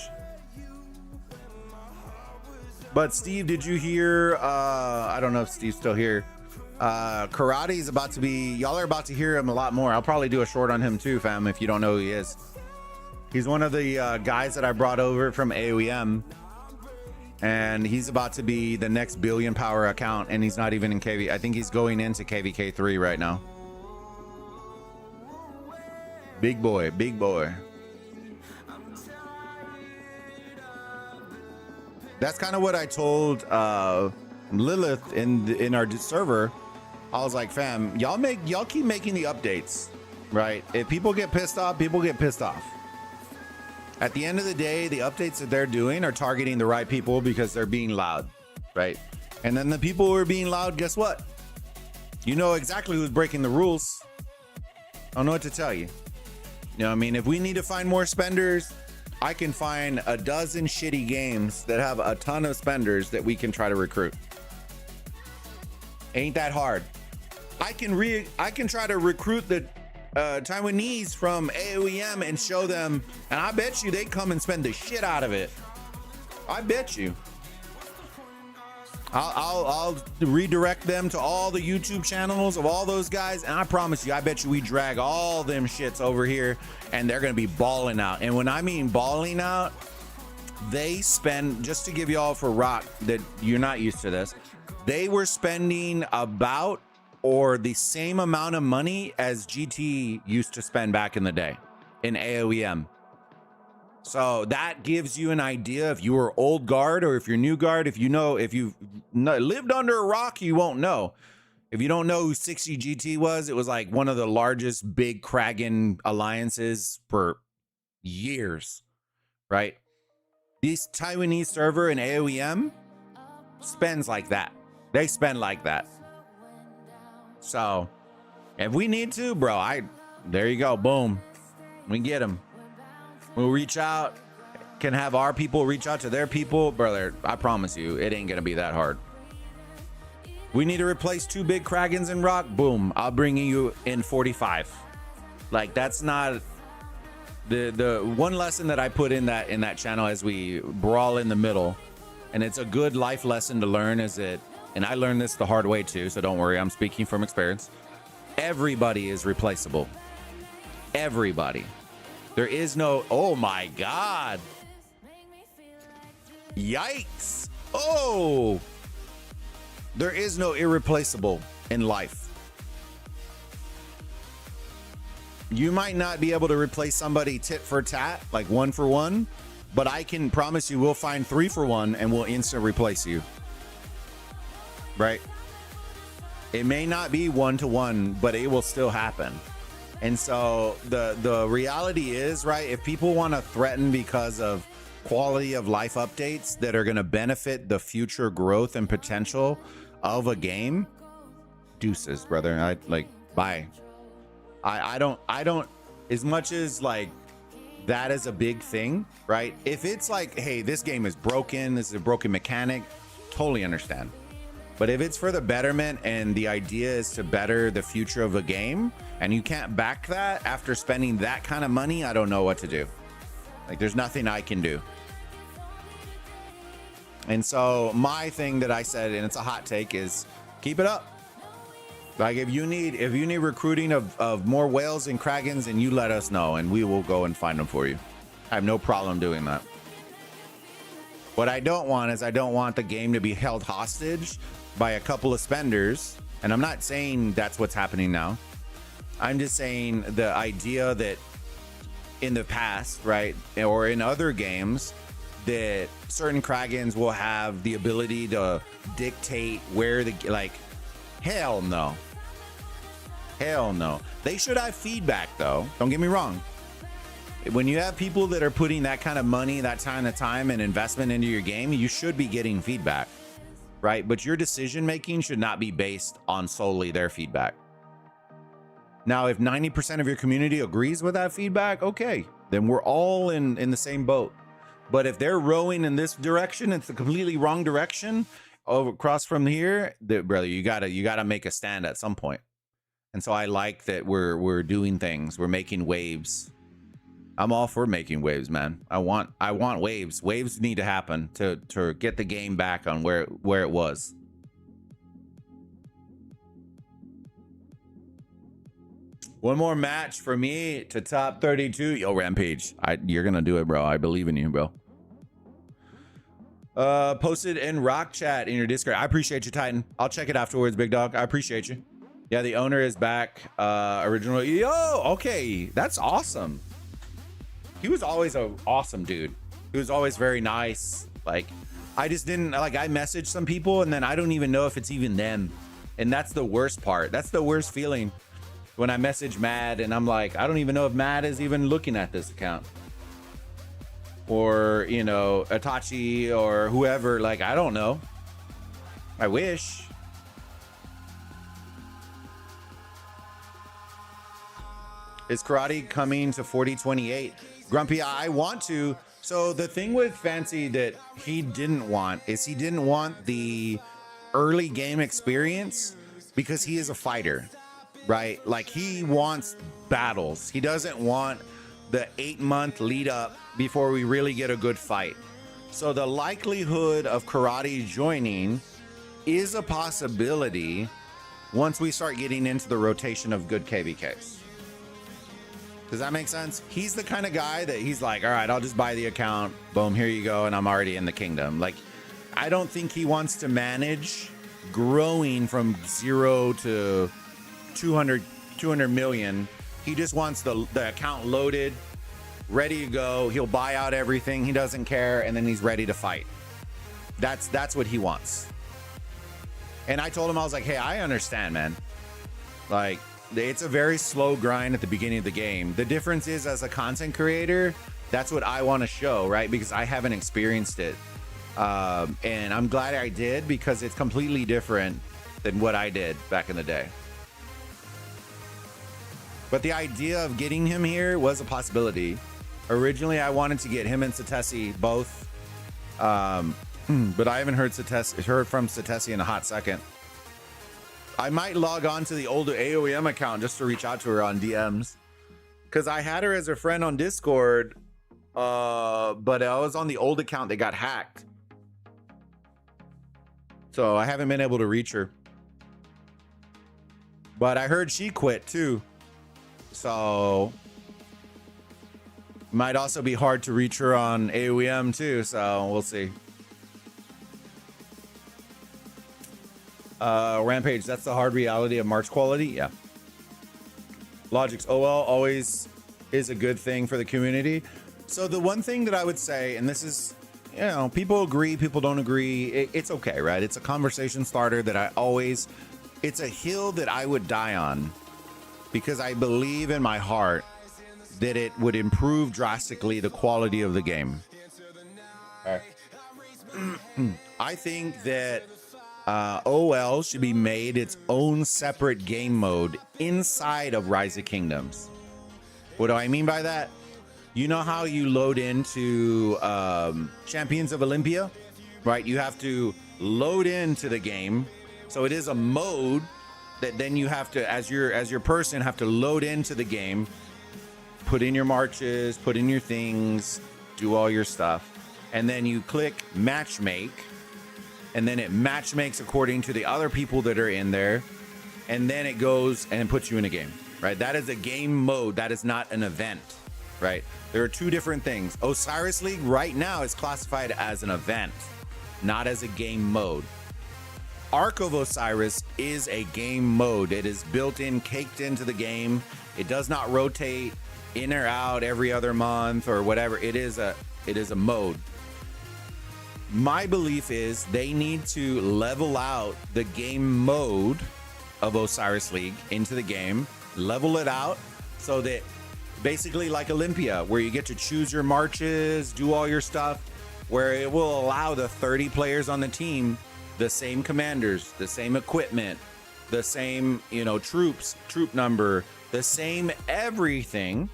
But Steve, did you hear? I don't know if Steve's still here. Karate's about to be, y'all are about to hear him a lot more. I'll probably do a short on him too, fam, if you don't know who he is. He's one of the guys that I brought over from AOEM, and he's about to be the next billion power account, and he's not even in KV. I think he's going into KVK3 right now. Big boy, big boy. That's kind of what I told Lilith in our server. I was like, fam, y'all keep making the updates, right? If people get pissed off, people get pissed off. At the end of the day, the updates that they're doing are targeting the right people because they're being loud, right? And then the people who are being loud, guess what? You know exactly who's breaking the rules. I don't know what to tell you. You know what I mean? If we need to find more spenders, I can find a dozen shitty games that have a ton of spenders that we can try to recruit. Ain't that hard. I can try to recruit the Taiwanese from AOEM and show them, and I bet you they come and spend the shit out of it. I bet you. I'll redirect them to all the YouTube channels of all those guys, and I promise you, I bet you we drag all them shits over here, and they're gonna be balling out. And when I mean balling out, they spend, just to give y'all for rock that you're not used to this, they were spending about or the same amount of money as GT used to spend back in the day in AOEM. So that gives you an idea if you were old guard or if you're new guard. If you know, if you've lived under a rock, you won't know. If you don't know who 60 GT was, it was like one of the largest big Kraken alliances for years, right? This Taiwanese server in AOEM spends like that. They spend like that. So if we need to, bro, there you go. Boom. We get them. We'll reach out, can have our people reach out to their people. Brother, I promise you, it ain't going to be that hard. We need to replace 2 big Kragans in rock. Boom. I'll bring you in 45. Like, that's not the one lesson that I put in that channel as we brawl in the middle. And it's a good life lesson to learn, is it? And I learned this the hard way too, so don't worry, I'm speaking from experience. Everybody is replaceable. Everybody. There is no, oh my God. Yikes. Oh. There is no irreplaceable in life. You might not be able to replace somebody tit for tat, like 1 for 1, but I can promise you we'll find 3 for 1 and we'll instant replace you. Right? It may not be 1 to 1, but it will still happen. And so the reality is, right, if people want to threaten because of quality of life updates that are going to benefit the future growth and potential of a game, deuces, brother. Bye. I don't, as much as like that is a big thing, right? If it's like, hey, this game is broken, this is a broken mechanic, totally understand. But if it's for the betterment and the idea is to better the future of a game, and you can't back that after spending that kind of money, I don't know what to do. Like, there's nothing I can do. And so my thing that I said, and it's a hot take, is keep it up. Like, if you need recruiting of more whales and kragans, and you let us know, and we will go and find them for you. I have no problem doing that. What I don't want is, I don't want the game to be held hostage by a couple of spenders. And I'm not saying that's what's happening now. I'm just saying the idea that in the past, right, or in other games, that certain kragans will have the ability to dictate where the, like, hell no. Hell no. They should have feedback, though. Don't get me wrong. When you have people that are putting that kind of money, that kind of time and investment into your game, you should be getting feedback, right? But your decision making should not be based on solely their feedback. Now, if 90% of your community agrees with that feedback, okay, then we're all in the same boat. But if they're rowing in this direction, it's the completely wrong direction over across from here, brother, you gotta make a stand at some point. And so I like that we're doing things, we're making waves. I'm all for making waves, man. I want waves. Waves need to happen to get the game back on where it was. One more match for me to top 32. Yo, Rampage, you're gonna do it, bro. I believe in you, bro. Posted in Rock Chat in your Discord. I appreciate you, Titan. I'll check it afterwards, big dog. I appreciate you. Yeah, the owner is back. Original. Yo, okay, that's awesome. He was always an awesome dude. He was always very nice. Like, I just didn't, like, I messaged some people and then I don't even know if it's even them. And that's the worst part. That's the worst feeling. When I message Mad and I'm like, I don't even know if Mad is even looking at this account. Or, you know, Itachi or whoever. Like, I don't know. I wish. Is karate coming to 4028? Grumpy, I want to. So the thing with Fancy that he didn't want is he didn't want the early game experience because he is a fighter, right? Like, he wants battles. He doesn't want the 8-month lead up before we really get a good fight. So the likelihood of karate joining is a possibility once we start getting into the rotation of good KVKs. Does that make sense? He's the kind of guy that he's like, all right, I'll just buy the account. Boom, here you go. And I'm already in the kingdom. Like, I don't think he wants to manage growing from 0 to 200 million. He just wants the account loaded, ready to go. He'll buy out everything. He doesn't care. And then he's ready to fight. That's what he wants. And I told him, I was like, hey, I understand, man. Like, it's a very slow grind at the beginning of the game. The difference is, as a content creator, that's what I want to show, right? Because I haven't experienced it. And I'm glad I did, because it's completely different than what I did back in the day. But the idea of getting him here was a possibility. Originally, I wanted to get him and Satesi both. But I haven't heard from Satesi in a hot second. I might log on to the older AOEM account just to reach out to her on DMs, because I had her as a friend on Discord, but I was on the old account that got hacked, so I haven't been able to reach her. But I heard she quit too, so might also be hard to reach her on AOEM too, so we'll see. Rampage, that's the hard reality of March quality. Yeah. Logic's OL always is a good thing for the community. So the one thing that I would say, and this is, you know, people agree, people don't agree. It's okay, right? It's a conversation starter that it's a hill that I would die on, because I believe in my heart that it would improve drastically the quality of the game. All right. I think that OL should be made its own separate game mode inside of Rise of Kingdoms. What do I mean by that? You know how you load into Champions of Olympia, right? You have to load into the game. So it is a mode that then you have to, as your person, have to load into the game, put in your marches, put in your things, do all your stuff. And then you click match make, and then it match makes according to the other people that are in there. And then it goes and puts you in a game, right? That is a game mode. That is not an event, right? There are two different things. Osiris League right now is classified as an event, not as a game mode. Ark of Osiris is a game mode. It is built in, caked into the game. It does not rotate in or out every other month or whatever. It is a mode. My belief is they need to level out the game mode of Osiris League into the game, level it out so that basically like Olympia, where you get to choose your marches, do all your stuff, where it will allow the 30 players on the team the same commanders, the same equipment, the same, troop number, the same everything.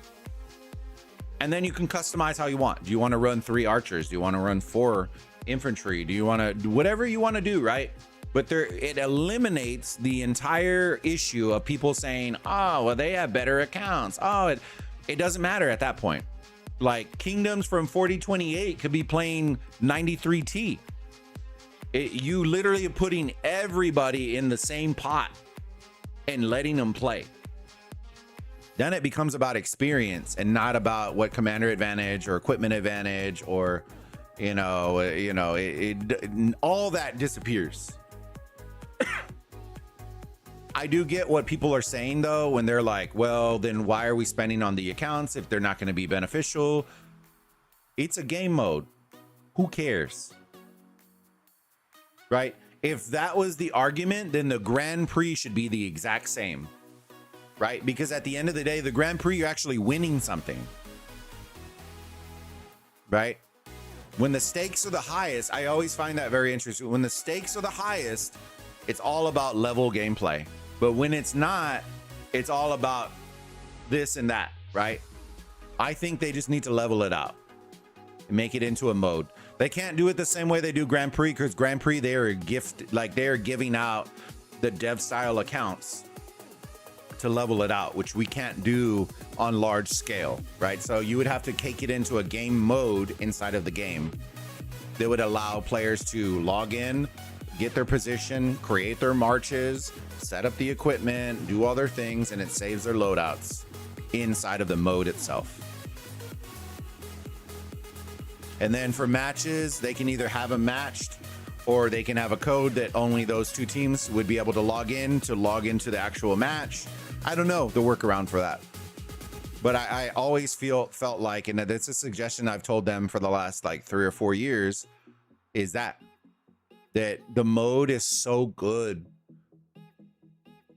And then you can customize how you want. Do you want to run 3 archers? Do you want to run 4 infantry? Do you want to do whatever you want to do, right? But it eliminates the entire issue of people saying, oh, well, they have better accounts. Oh, it doesn't matter at that point. Like Kingdoms from 4028 could be playing 93T. You literally are putting everybody in the same pot and letting them play. Then it becomes about experience and not about what commander advantage or equipment advantage or, all that disappears. I do get what people are saying though, when they're like, well, then why are we spending on the accounts if they're not going to be beneficial? It's a game mode. Who cares? Right? If that was the argument, then the Grand Prix should be the exact same. Right? Because at the end of the day, the Grand Prix, you're actually winning something. Right? When the stakes are the highest, I always find that very interesting. When the stakes are the highest, it's all about level gameplay. But when it's not, it's all about this and that, right? I think they just need to level it out and make it into a mode. They can't do it the same way they do Grand Prix, because Grand Prix, they are giving out the dev style accounts to level it out, which we can't do on large scale, right? So you would have to cake it into a game mode inside of the game that would allow players to log in, get their position, create their marches, set up the equipment, do all their things, and it saves their loadouts inside of the mode itself. And then for matches, they can either have them matched or they can have a code that only those 2 teams would be able to log into the actual match. I don't know the workaround for that. But I always felt like, and that's a suggestion I've told them for the last like 3 or 4 years, is that the mode is so good,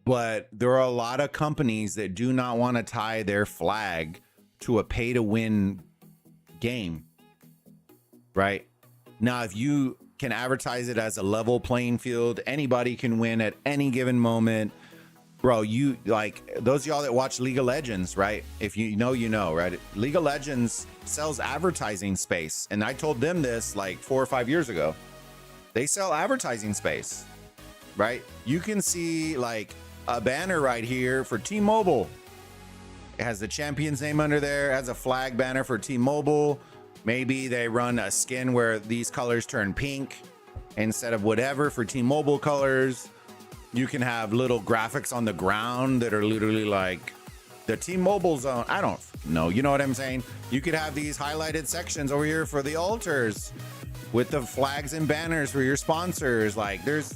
but there are a lot of companies that do not want to tie their flag to a pay to win game. Right? Now, if you can advertise it as a level playing field, anybody can win at any given moment. Bro, you like those of y'all that watch League of Legends, right? If you know, right? League of Legends sells advertising space. And I told them this like 4 or 5 years ago. They sell advertising space, right? You can see like a banner right here for T-Mobile. It has the champion's name under there, it has a flag banner for T-Mobile. Maybe they run a skin where these colors turn pink instead of whatever for T-Mobile colors. You can have little graphics on the ground that are literally like the T-Mobile zone. I don't know. You know what I'm saying? You could have these highlighted sections over here for the altars with the flags and banners for your sponsors. Like there's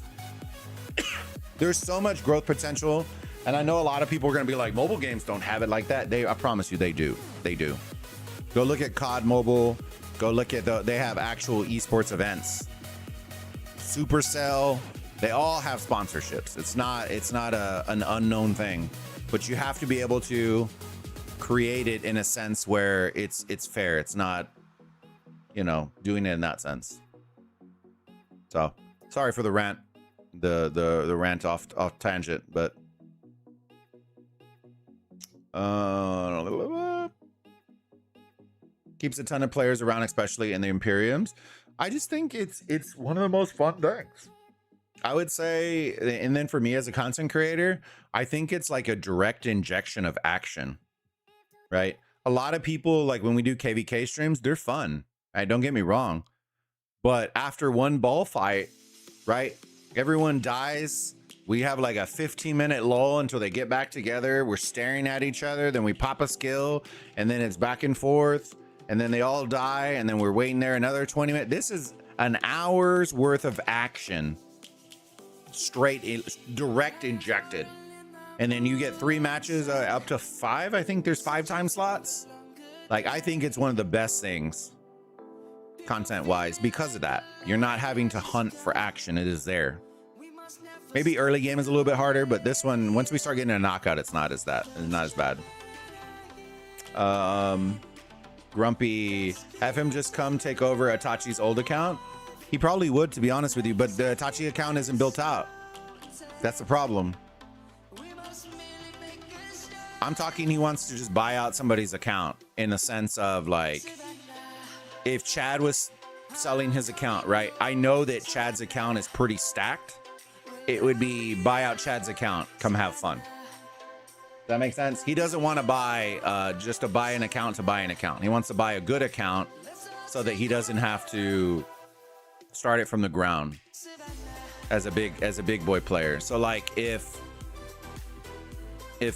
so much growth potential. And I know a lot of people are going to be like, mobile games don't have it like that. I promise you they do. They do. Go look at COD Mobile. Go look at they have actual esports events. Supercell, they all have sponsorships. It's not an unknown thing, but you have to be able to create it in a sense where it's fair. It's not, doing it in that sense. So sorry for the rant, the rant off tangent, but keeps a ton of players around, especially in the Imperiums. I just think it's one of the most fun things, I would say. And then for me as a content creator, I think it's like a direct injection of action, right? A lot of people, like when we do KVK streams, they're fun, right? Don't get me wrong. But after one ball fight, right, everyone dies. We have like a 15-minute lull until they get back together. We're staring at each other. Then we pop a skill, and then it's back and forth. And then they all die, and then we're waiting there another 20 minutes. This is an hour's worth of action, direct injected. And then you get 3 matches, up to 5. I think there's 5 time slots. Like, I think it's one of the best things, content-wise, because of that. You're not having to hunt for action. It is there. Maybe early game is a little bit harder, but this one, once we start getting a knockout, it's not as bad. Grumpy, have him just come take over Itachi's old account. He probably would, to be honest with you, but the Itachi account isn't built out. That's the problem. I'm talking he wants to just buy out somebody's account, in the sense of, like, if Chad was selling his account, right? I know that Chad's account is pretty stacked. It would be buy out Chad's account, come have fun. That makes sense. He doesn't want to buy just to buy an account to buy an account. He wants to buy a good account so that he doesn't have to start it from the ground as a big boy player. So like if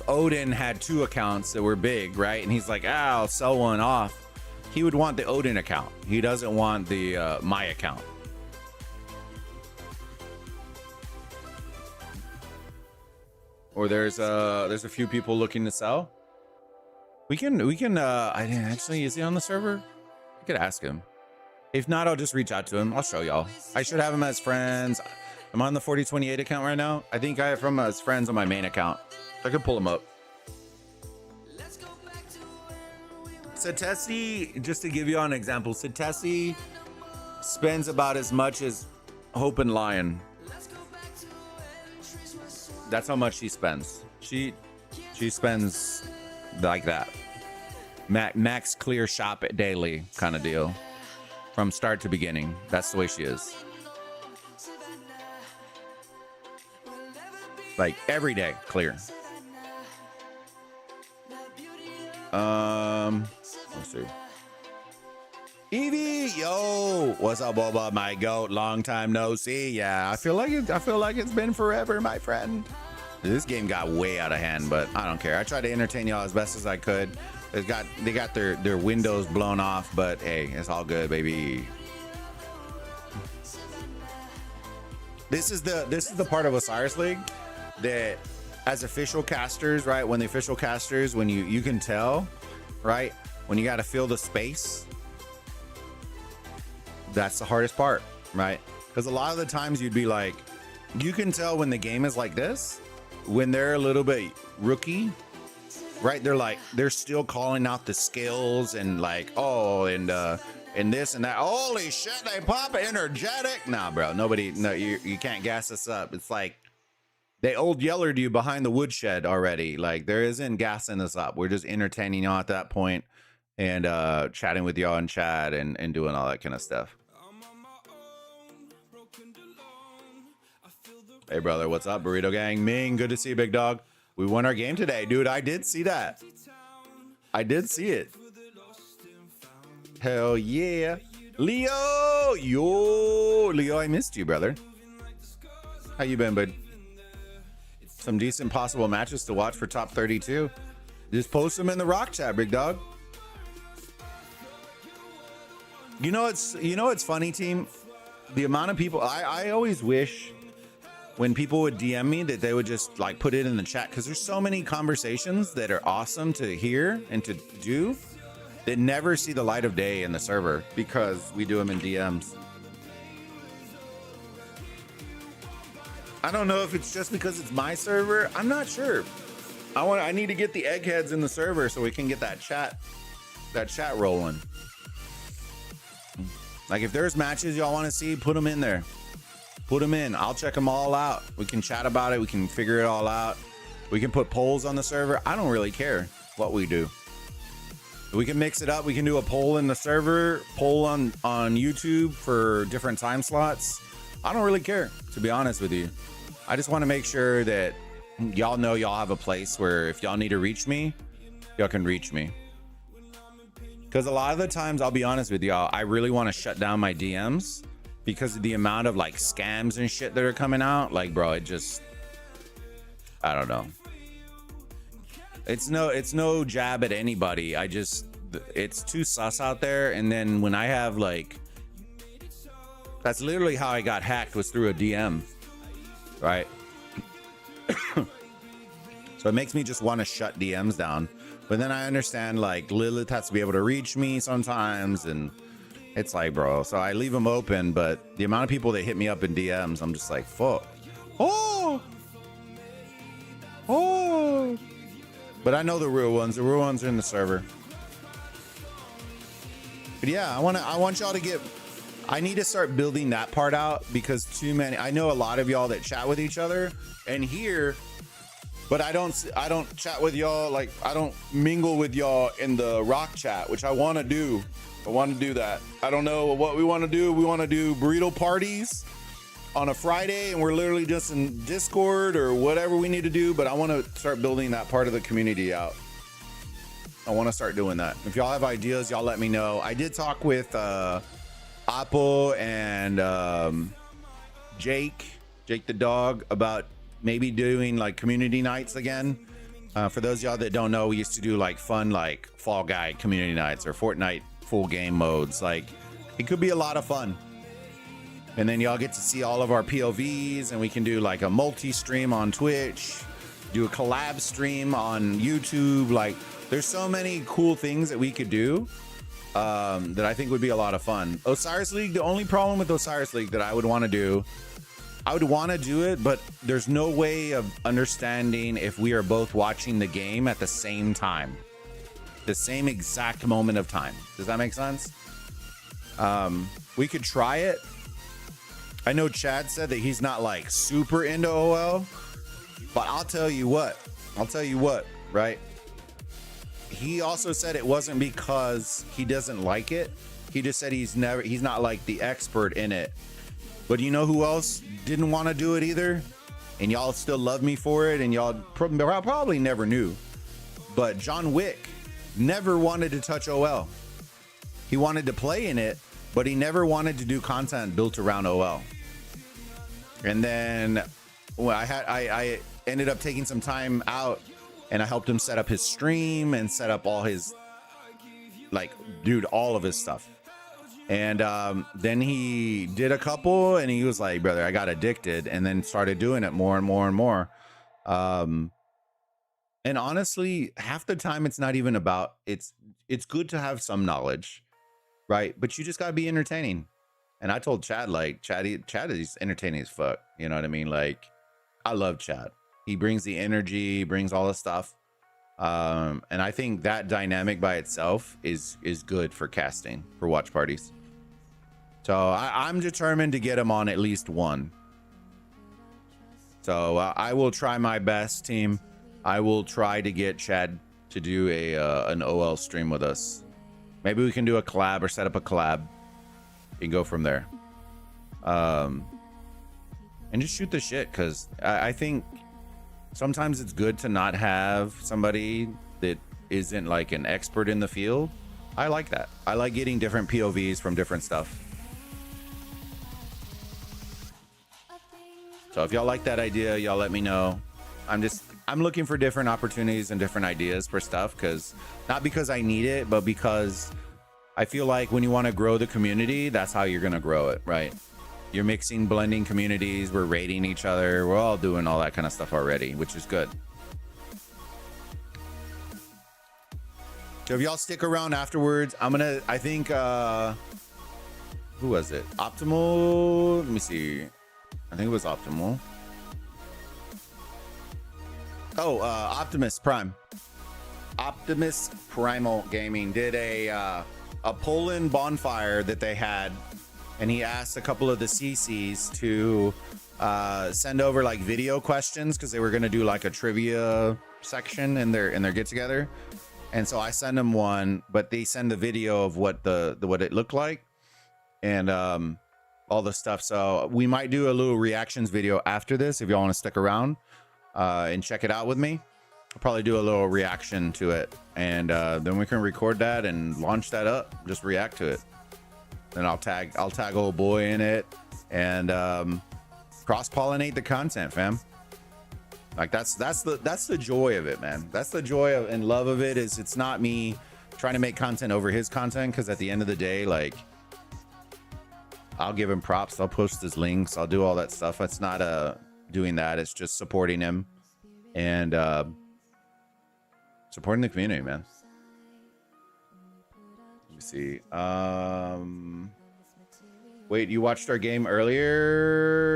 Odin had 2 accounts that were big, right, and he's like, I'll sell one off, he would want the Odin account. He doesn't want the my account. Or there's a few people looking to sell. We can I didn't actually, is he on the server? I could ask him. If not, I'll just reach out to him. I'll show y'all. I should have him as friends. I'm on the 4028 account right now. I think I have him as friends on my main account. I could pull him up. Satesi, just to give you an example, Satesi spends about as much as Hope and Lion. That's how much she spends. She spends like that. Max clear shop it daily kind of deal. From start to beginning. That's the way she is. Like every day, clear. Let's see. Evie, yo, what's up, Boba, my goat? Long time no see. Yeah, I feel like it's been forever, my friend. This game got way out of hand, but I don't care. I tried to entertain y'all as best as I could. They got their windows blown off, but hey, it's all good, baby. This is the part of Osiris League that, as official casters, right? When the official casters, when you can tell, right? When you got to fill the space, that's the hardest part, right? Because a lot of the times you'd be like, you can tell when the game is like this, when they're a little bit rookie, right? They're still calling out the skills and like, oh, and this and that. Holy shit, they pop energetic. Nah, bro, you can't gas us up. It's like they old yellered you behind the woodshed already. Like, there isn't gassing us up. We're just entertaining y'all at that point and chatting with y'all in chat and doing all that kind of stuff. Hey, brother, what's up, Burrito Gang? Ming, good to see you, big dog. We won our game today, dude. I did see that. I did see it. Hell yeah. Leo, Leo, I missed you, brother. How you been, bud? Some decent possible matches to watch for top 32. Just post them in the rock chat, big dog. You know it's funny, team. The amount of people I always wish when people would DM me that they would just like put it in the chat, because there's so many conversations that are awesome to hear and to do that never see the light of day in the server because we do them in DMs. I don't know if it's just because it's my server. I'm not sure. I need to get the eggheads in the server so we can get that chat rolling. Like, if there's matches y'all want to see, put them in there. Put them in. I'll check them all out. We can chat about it. We can figure it all out. We can put polls on the server. I don't really care what we do. We can mix it up. We can do a poll in the server, poll on YouTube for different time slots. I don't really care, to be honest with you. I just want to make sure that y'all know y'all have a place where if y'all need to reach me, y'all can reach me. Because a lot of the times, I'll be honest with y'all, I really want to shut down my DMs because of the amount of like scams and shit that are coming out. Like, bro, it just, I don't know. It's no jab at anybody. It's too sus out there. And then when I have like, that's literally how I got hacked, was through a DM, right? So it makes me just want to shut DMs down. But then I understand like Lilith has to be able to reach me sometimes, and it's like, bro, so I leave them open, but the amount of people that hit me up in DMs, I'm just like, fuck. Oh. But I know the real ones. The real ones are in the server. But yeah, I want y'all to get, I need to start building that part out, because too many, I know a lot of y'all that chat with each other and here, but I don't chat with y'all, like I don't mingle with y'all in the rock chat, which I want to do. I want to do that. I don't know what we want to do. We want to do burrito parties on a Friday, and we're literally just in Discord or whatever we need to do. But I want to start building that part of the community out. I want to start doing that. If y'all have ideas, y'all let me know. I did talk with Apple and Jake the dog about maybe doing like community nights again. For those of y'all that don't know, we used to do like fun like Fall Guy community nights or Fortnite full game modes. Like, it could be a lot of fun. And then y'all get to see all of our POVs, and we can do like a multi-stream on Twitch, do a collab stream on YouTube. Like, there's so many cool things that we could do that I think would be a lot of fun. Osiris League, the only problem with Osiris League that I would want to do, I would want to do it, but there's no way of understanding if we are both watching the game at the same time, the same exact moment of time. Does that make sense? We could try it. I know Chad said that he's not like super into OL, but I'll tell you what, right? He also said it wasn't because he doesn't like it. He just said he's not like the expert in it. But you know who else didn't want to do it either? And y'all still love me for it, and y'all probably never knew. But John Wick never wanted to touch OL. He wanted to play in it, but he never wanted to do content built around OL. And then I ended up taking some time out, and I helped him set up his stream and set up all his, like, dude, all of his stuff. And then he did a couple, and he was like, brother, I got addicted, and then started doing it more and more and more. And honestly, half the time it's not even about, it's good to have some knowledge, right? But you just got to be entertaining. And I told Chad, like, Chad is entertaining as fuck. You know what I mean? Like, I love Chad. He brings the energy, brings all the stuff. And I think that dynamic by itself is good for casting, for watch parties. So I'm determined to get him on at least one. So I will try my best, team. I will try to get Chad to do an OL stream with us. Maybe we can do a collab or set up a collab and go from there. And just shoot the shit, because I think sometimes it's good to not have somebody that isn't like an expert in the field. I like that. I like getting different POVs from different stuff. So if y'all like that idea, y'all let me know. I'm looking for different opportunities and different ideas for stuff, not because I need it, but because I feel like when you want to grow the community, that's how you're going to grow it, right? You're mixing, blending communities. We're raiding each other. We're all doing all that kind of stuff already, which is good. So if y'all stick around afterwards, I think, who was it? Optimal. Let me see. I think it was Optimal. Oh, Optimus Prime. Optimus Primal Gaming did a Poland bonfire that they had, and he asked a couple of the CCs to send over like video questions, because they were going to do like a trivia section in their get together. And so I send them one, but they send the video of what what it looked like and all the stuff. So we might do a little reactions video after this if y'all want to stick around and check it out with me. I'll probably do a little reaction to it, and then we can record that and launch that up. Just react to it. Then I'll tag old boy in it and cross-pollinate the content, fam. Like that's the joy of it, man. That's the joy of and love of it. Is it's not me trying to make content over his content, because at the end of the day, like, I'll give him props, I'll post his links, I'll do all that stuff. It's not doing that. It's just supporting him and supporting the community, man. Let me see. Wait, you watched our game earlier?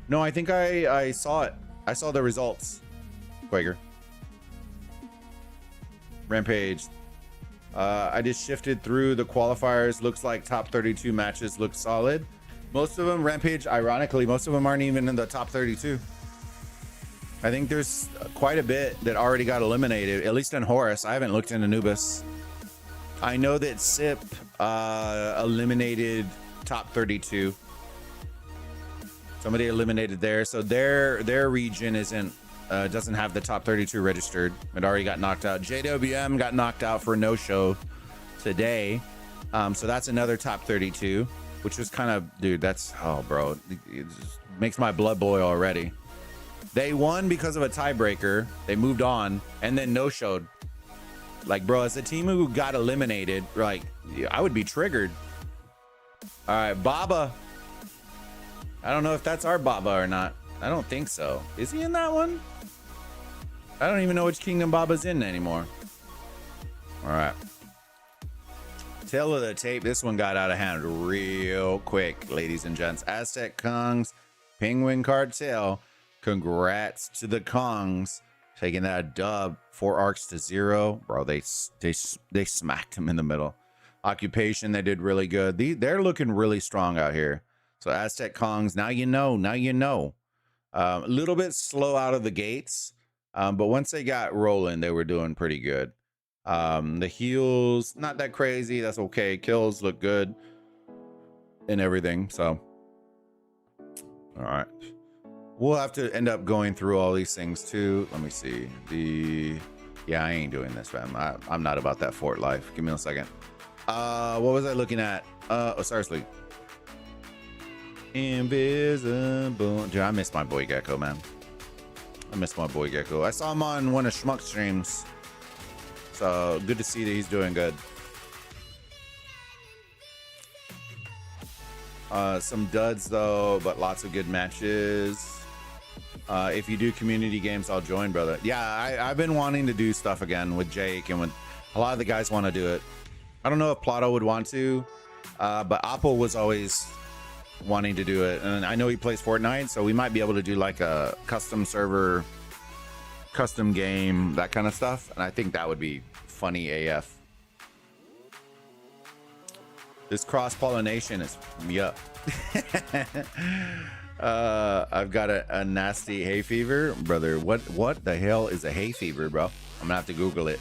No, I think I saw it. I saw the results. Quaker. Rampage. I just shifted through the qualifiers. Looks like top 32 matches look solid. Most of them, Rampage, ironically, most of them aren't even in the top 32. I think there's quite a bit that already got eliminated, at least in Horus. I haven't looked into Anubis. I know that SIP eliminated top 32. Somebody eliminated there, so their region isn't doesn't have the top 32 registered. It already got knocked out. JWM got knocked out for no show today, so that's another top 32, which was kind of, dude, that's, oh bro, it just makes my blood boil already. They won because of a tiebreaker. They moved on and then no showed. Like, bro, as a team who got eliminated, like, I would be triggered. All right, Baba. I don't know if that's our Baba or not. I don't think so. Is he in that one? I don't even know which kingdom Baba's in anymore. All right. Tail of the tape. This one got out of hand real quick, ladies and gents. Aztec Kongs, Penguin Cartel. Congrats to the Kongs taking that dub. 4 arcs to 0. Bro, they smacked him in the middle. Occupation, they did really good. They're looking really strong out here. So Aztec Kongs, now you know. A little bit slow out of the gates, but once they got rolling, they were doing pretty good. The heals, not that crazy. That's okay. Kills look good and everything. So, all right. We'll have to end up going through all these things too. Let me see. Yeah, I ain't doing this, fam. I'm not about that fort life. Give me a second. What was I looking at? Osiris League. Invisible. Dude, I miss my boy Gecko, man. I miss my boy Gecko. I saw him on one of Schmuck's streams. So good to see that he's doing good. Some duds though, but lots of good matches. If you do community games, I'll join, brother. Yeah, I've been wanting to do stuff again with Jake, and with a lot of the guys want to do it. I don't know if Plato would want to, but Apple was always wanting to do it, and I know he plays Fortnite, so we might be able to do like a custom server, custom game, that kind of stuff, and I think that would be funny AF. This cross-pollination is yup. I've got a nasty hay fever, brother. What the hell is a hay fever, bro? I'm gonna have to Google it.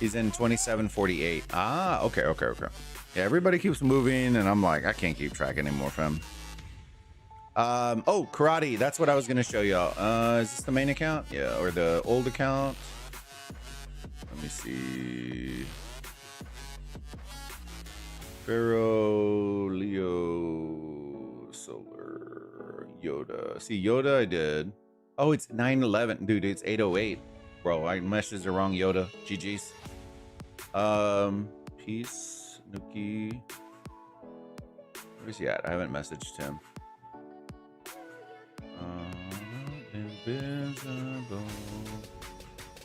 He's in 2748. Ah, okay. Yeah, everybody keeps moving, and I'm like, I can't keep track anymore, fam. Oh, karate. That's what I was gonna show y'all. Is this the main account? Yeah, or the old account? Let me see. Pharaoh, Leo, Solar, Yoda. See, Yoda I did. Oh, it's 911. Dude, it's 808. Bro, I messaged the wrong Yoda. GG's. Peace, Nuki. Where's he at? I haven't messaged him. Invisible.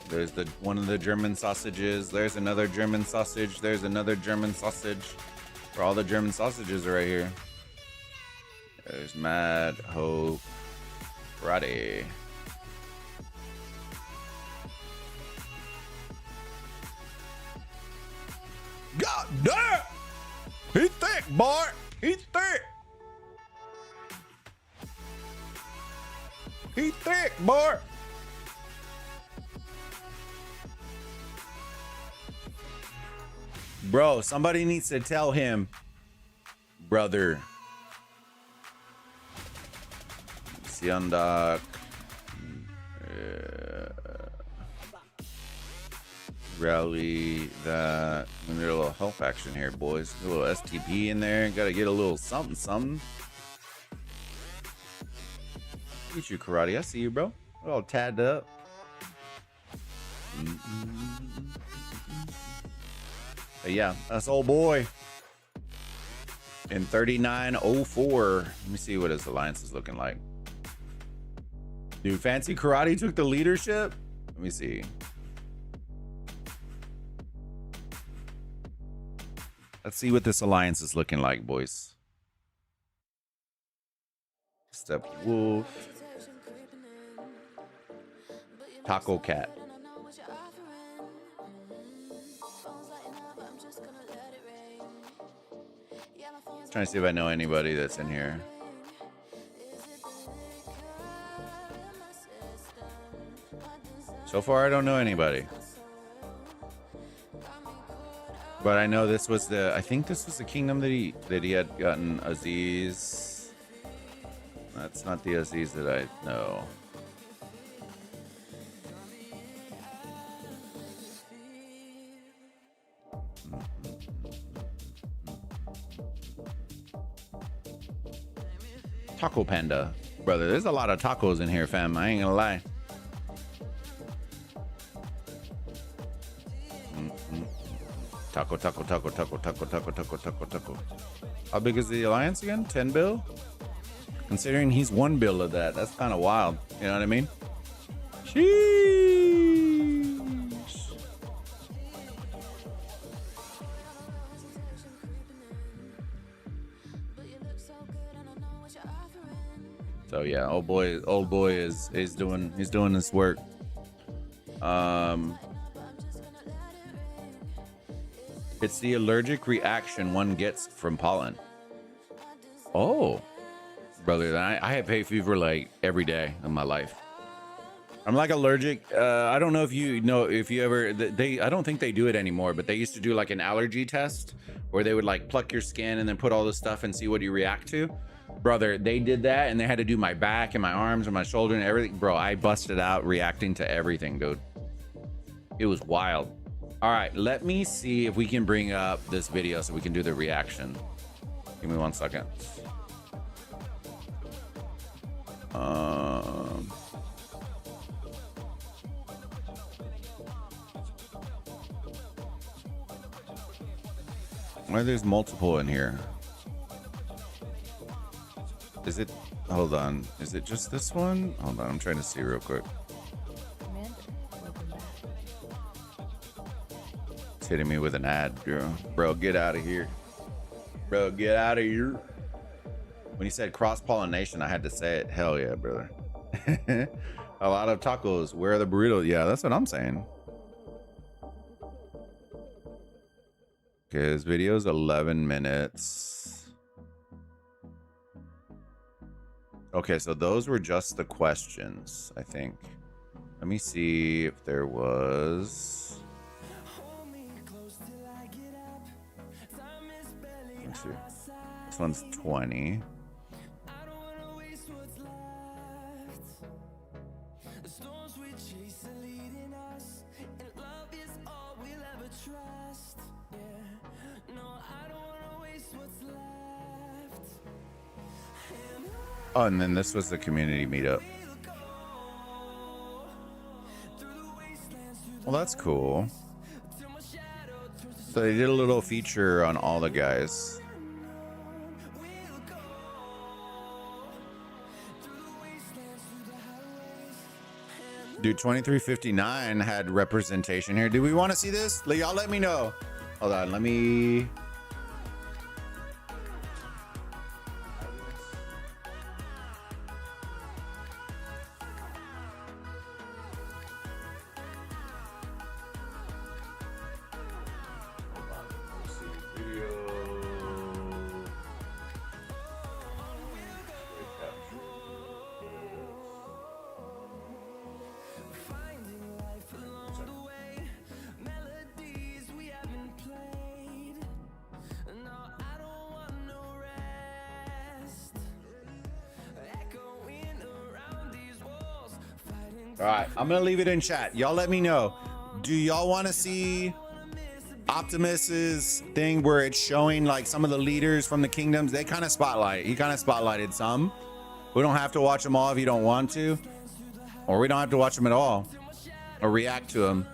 There's one of the German sausages. There's another German sausage. There's another German sausage. Where all the German sausages are right here. There's Mad Hope Karate. God damn! He's thick, boy. He's thick. He's thick, boy. Bro, somebody needs to tell him, brother. Siandak. Rally that. We need a little health action here, boys. A little STP in there. Gotta get a little something, something. Get you, Karate. I see you, bro. All tagged up. But yeah, that's old boy. In 3904. Let me see what his alliance is looking like. Dude, Fancy Karate took the leadership. Let me see. Let's see what this alliance is looking like, boys. Step Wolf. Taco Cat. Trying to see if I know anybody that's in here. So far, I don't know anybody. But I know this was the, I think this was the kingdom that he had gotten Aziz. That's not the Aziz that I know. Taco Panda. Brother, there's a lot of tacos in here, fam. I ain't gonna lie. Taco, taco, taco, taco, taco, taco, taco, taco, taco. How big is the alliance again? 10 bill? Considering he's 1 bill of that, that's kind of wild. You know what I mean? Sheesh. So yeah, old boy is doing his work. It's the allergic reaction one gets from pollen. Oh, brother, I have hay fever like every day of my life. I'm like allergic. I don't know if you ever, I don't think they do it anymore, but they used to do like an allergy test where they would like pluck your skin and then put all this stuff and see what you react to. Brother, they did that and they had to do my back and my arms and my shoulder and everything. Bro, I busted out reacting to everything, dude. It was wild. All right, let me see if we can bring up this video so we can do the reaction. Give me 1 second. Why there's multiple in here? Is it, hold on, is it just this one? Hold on, I'm trying to see real quick. It's hitting me with an ad, girl. Bro, get out of here. Bro, get out of here. When he said cross-pollination, I had to say it. Hell yeah, brother. A lot of tacos. Where are the burritos? Yeah, that's what I'm saying. Okay, this video is 11 minutes. Okay, so those were just the questions, I think. Let me see if there was... Let's see. This one's 20. Oh, and then this was the community meetup. Well, that's cool. So they did a little feature on all the guys. Dude, 2359 had representation here. Do we want to see this? Y'all let me know. Hold on, let me... All right, I'm gonna leave it in chat. Y'all let me know. Do y'all want to see Optimus's thing where it's showing like some of the leaders from the kingdoms? They kind of spotlight. He kind of spotlighted some. We don't have to watch them all if you don't want to, or we don't have to watch them at all, or react to them.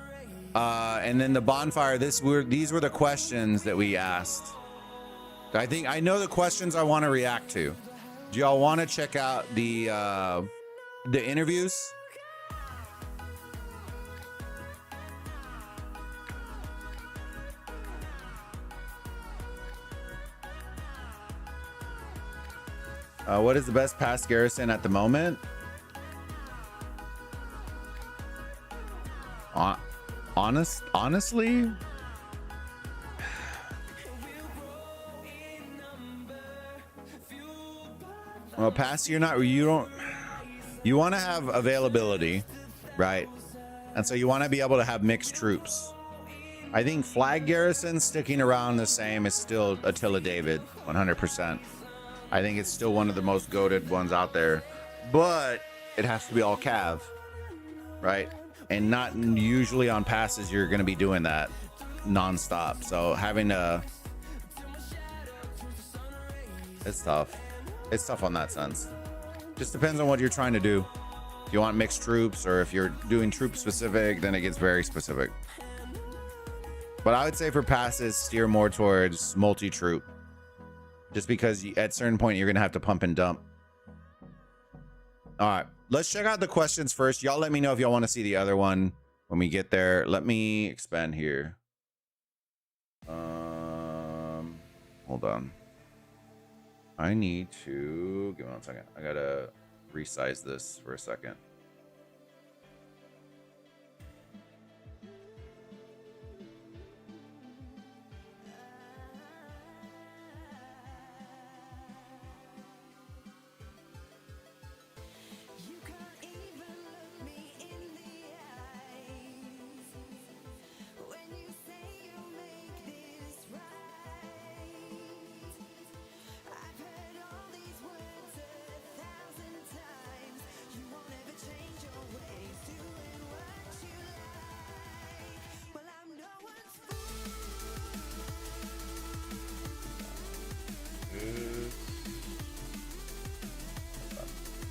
And then the bonfire. These were the questions that we asked. I know the questions I want to react to. Do y'all want to check out the interviews? What is the best pass garrison at the moment? Honestly, well, pass you want to have availability, right? And so you want to be able to have mixed troops. I think flag garrison sticking around the same is still Attila David, 100%. I think it's still one of the most goated ones out there, but it has to be all cav, right? And not usually on passes you're going to be doing that nonstop. So having it's tough. It's tough on that sense. Just depends on what you're trying to do. If you want mixed troops, or if you're doing troop specific, then it gets very specific. But I would say for passes, steer more towards multi-troop. Just because at a certain point, you're going to have to pump and dump. All right. Let's check out the questions first. Y'all let me know if y'all want to see the other one when we get there. Let me expand here. Hold on. I need to... Give me 1 second. I got to resize this for a second.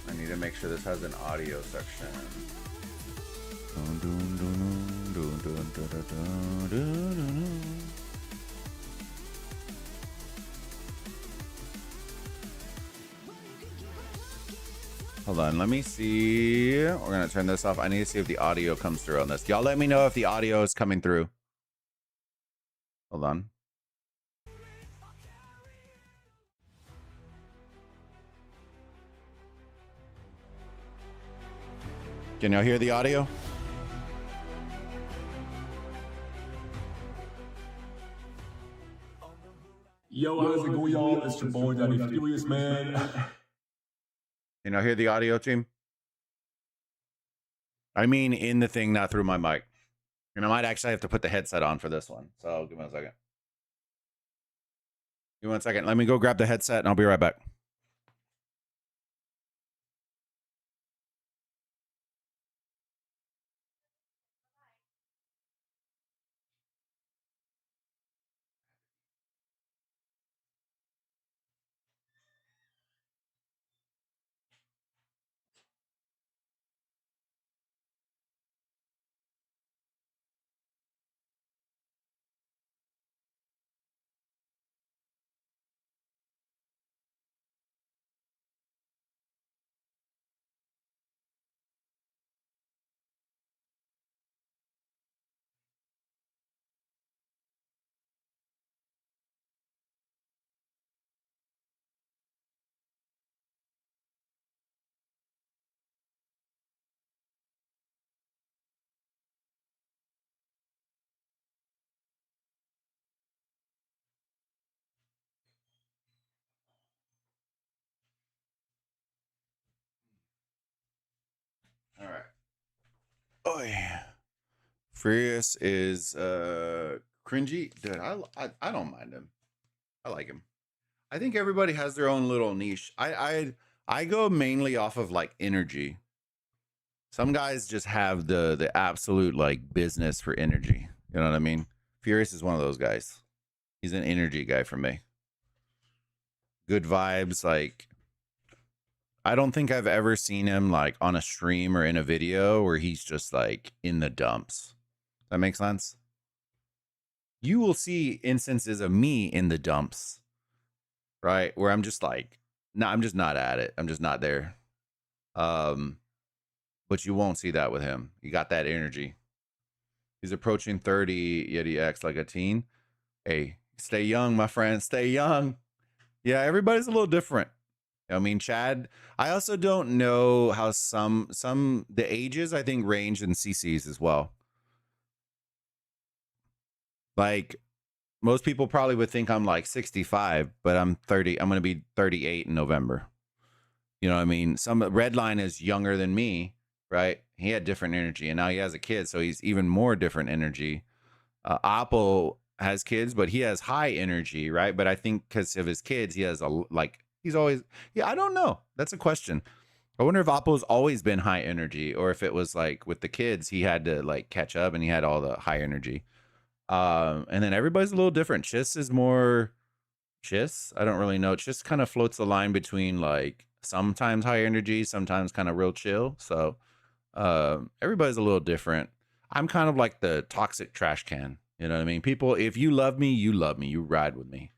I need to make sure this has an audio section. Hold on, let me see. We're gonna turn this off. I need to see if the audio comes through on this. Y'all let me know if the audio is coming through. Hold on. Can y'all hear the audio? Yo, how's it going, y'all? It's your boy, Danny Furious, man. Can y'all hear the audio, team? I mean, in the thing, not through my mic. And I might actually have to put the headset on for this one. So give me 1 second. Give me 1 second. Let me go grab the headset and I'll be right back. All right. Oh yeah. Furious is cringy. Dude, I don't mind him. I like him. I think everybody has their own little niche. I go mainly off of like energy. Some guys just have the absolute like business for energy. You know what I mean? Furious is one of those guys. He's an energy guy for me. Good vibes. Like, I don't think I've ever seen him like on a stream or in a video where he's just like in the dumps. That makes sense? You will see instances of me in the dumps, right? Where I'm just like, no, I'm just not at it. I'm just not there. But you won't see that with him. You got that energy. He's approaching 30, yet he acts like a teen. Hey, stay young, my friend. Stay young. Yeah, everybody's a little different. I mean, Chad, I also don't know how some the ages I think range in CCs as well. Like, most people probably would think I'm like 65, but I'm 30. I'm going to be 38 in November. You know what I mean? Some Redline is younger than me, right? He had different energy, and now he has a kid, so he's even more different energy. Apple has kids, but he has high energy, right? But I think because of his kids, he has he's always, I don't know. That's a question. I wonder if Appo's always been high energy, or if it was like with the kids, he had to like catch up and he had all the high energy. And then everybody's a little different. Chiss is more Chiss. I don't really know. Chiss kind of floats the line between like sometimes high energy, sometimes kind of real chill. So everybody's a little different. I'm kind of like the toxic trash can. You know what I mean? People, if you love me, you love me. You ride with me.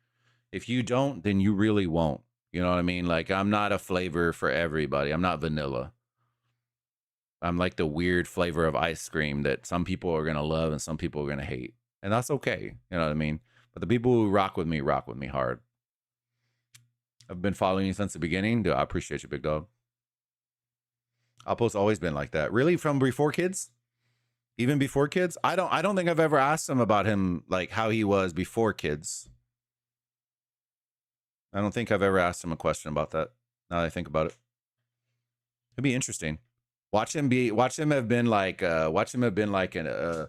If you don't, then you really won't. You know what I mean? Like, I'm not a flavor for everybody. I'm not vanilla. I'm like the weird flavor of ice cream that some people are going to love and some people are going to hate. And that's okay. You know what I mean? But the people who rock with me hard. I've been following you since the beginning. Dude, I appreciate you, big dog. Appo's always been like that. Really? From before kids? Even before kids? I don't think I've ever asked him about him, like how he was before kids. I don't think I've ever asked him a question about that. Now that I think about it. It'd be interesting. Watch him have been like an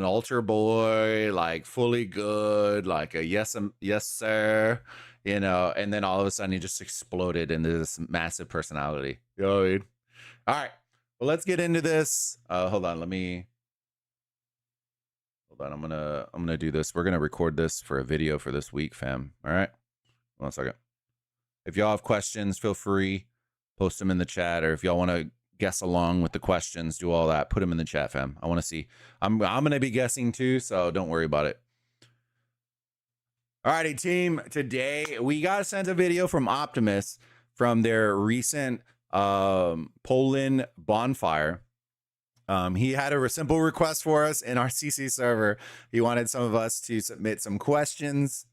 altar boy, like fully good, like a yes sir, you know, and then all of a sudden he just exploded into this massive personality. You know what I mean? All right. Well, let's get into this. Hold on. I'm gonna do this. We're gonna record this for a video for this week, fam. All right. 1 second. If y'all have questions, feel free, post them in the chat, or if y'all want to guess along with the questions, do all that, put them in the chat, fam. I want to see. I'm gonna be guessing too, so don't worry about it. All righty, team. Today we got sent a video from Optimus from their recent Poland bonfire. He had a simple request for us in our CC server. He wanted some of us to submit some questions,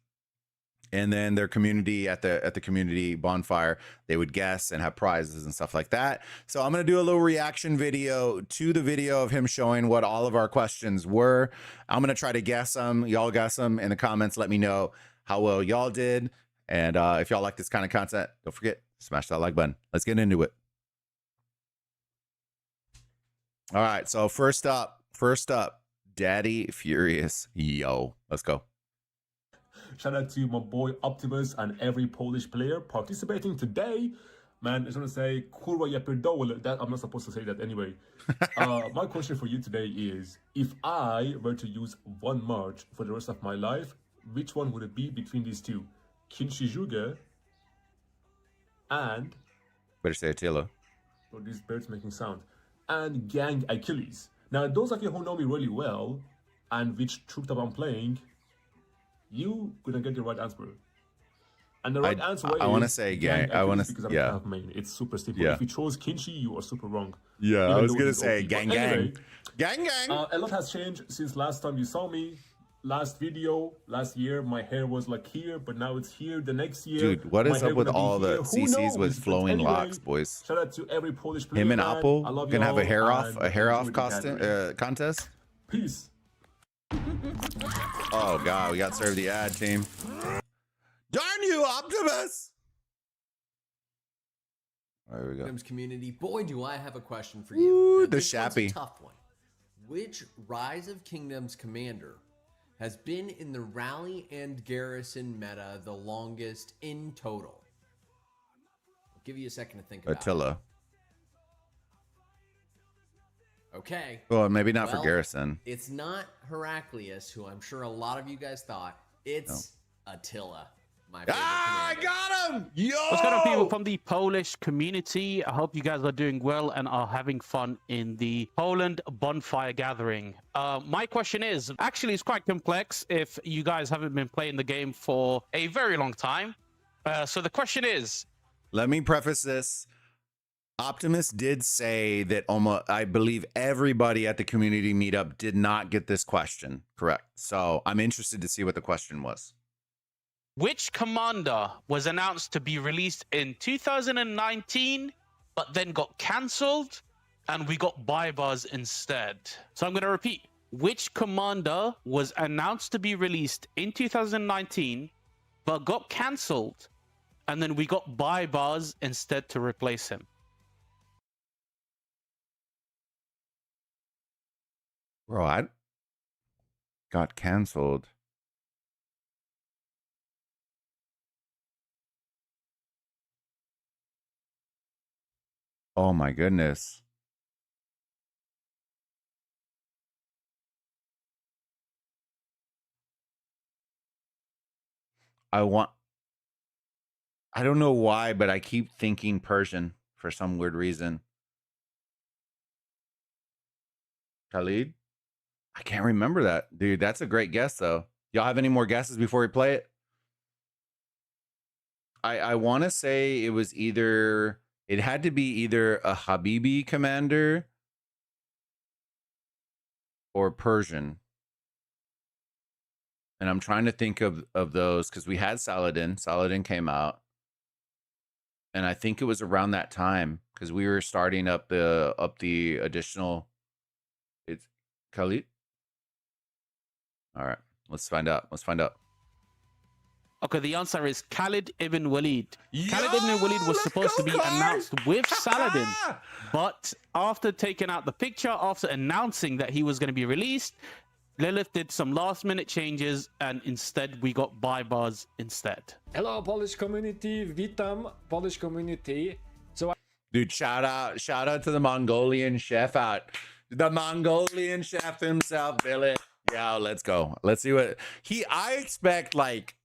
and then their community at the community bonfire, they would guess and have prizes and stuff like that. So I'm going to do a little reaction video to the video of him showing what all of our questions were. I'm going to try to guess them. Y'all guess them in the comments. Let me know how well y'all did. And if y'all like this kind of content, don't forget, smash that like button. Let's get into it. All right. So first up, Daddy Furious. Yo, let's go. Shout out to my boy Optimus and every Polish player participating today. Man, I just want to say, kurwa je pierdolę. That I'm not supposed to say that anyway. My question for you today is, if I were to use one march for the rest of my life, which one would it be between these two? Kinshi and... Better say Attila. Oh, these birds making sound. And Gang Achilles. Now, those of you who know me really well, and which troop that I'm playing, you gonna get the right answer. And the right answer is... I want to say Gang. I want to... Because I'm yeah. half main. It's super simple. Yeah. If you chose Kinshi, you are super wrong. Yeah, Even I was though going to he's say OP. Gang But Gang. anyway, Gang Gang. a lot has changed since last time you saw me. Last video, last year, my hair was like here, but now it's here. The next year, Dude, what is up with all the CCs with flowing anyway, locks, boys? Shout out to every Polish player. Him and man. Apple I love gonna have a hair y'all, off and contest. Peace. Oh god, we got served the ad, team. Darn you, Optimus! There we go. Kingdoms community, boy, do I have a question for you. Ooh, Now, the this one's shappy. a tough one. Which Rise of Kingdoms commander has been in the rally and garrison meta the longest in total? I'll give you a second to think about it. Attila. Okay. Well, maybe not for Well, Garrison. It's not Heraclius, who I'm sure a lot of you guys thought. It's Attila, my favorite I commander. got him! Yo! What's going on, people from the Polish community? I hope you guys are doing well and are having fun in the Poland bonfire gathering. My question is, actually, it's quite complex if you guys haven't been playing the game for a very long time. So the question is... Let me preface this. Optimus did say that almost, I believe everybody at the community meetup did not get this question correct. So I'm interested to see what the question was. Which commander was announced to be released in 2019, but then got cancelled, and we got buy-bars instead? So I'm going to repeat. Which commander was announced to be released in 2019, but got cancelled, and then we got buy-bars instead to replace him? Bro, I got canceled. Oh my goodness. I don't know why, but I keep thinking Persian for some weird reason. Khalid? I can't remember that. Dude, that's a great guess, though. Y'all have any more guesses before we play it? I want to say it was either... It had to be either a Habibi commander or Persian. And I'm trying to think of those because we had Saladin. Saladin came out. And I think it was around that time because we were starting up the additional... It's Khalid? All right, let's find out. Let's find out. Okay, the answer is Khalid ibn Walid. Khalid ibn Walid was supposed to be announced with Saladin, but after taking out the picture, after announcing that he was going to be released, Lilith did some last-minute changes, and instead we got buy-bars instead. Hello, Polish community. Witam, Polish community. Dude, shout out to the Mongolian chef out. The Mongolian chef himself, Billy. Yeah, let's go. Let's see what I expect, like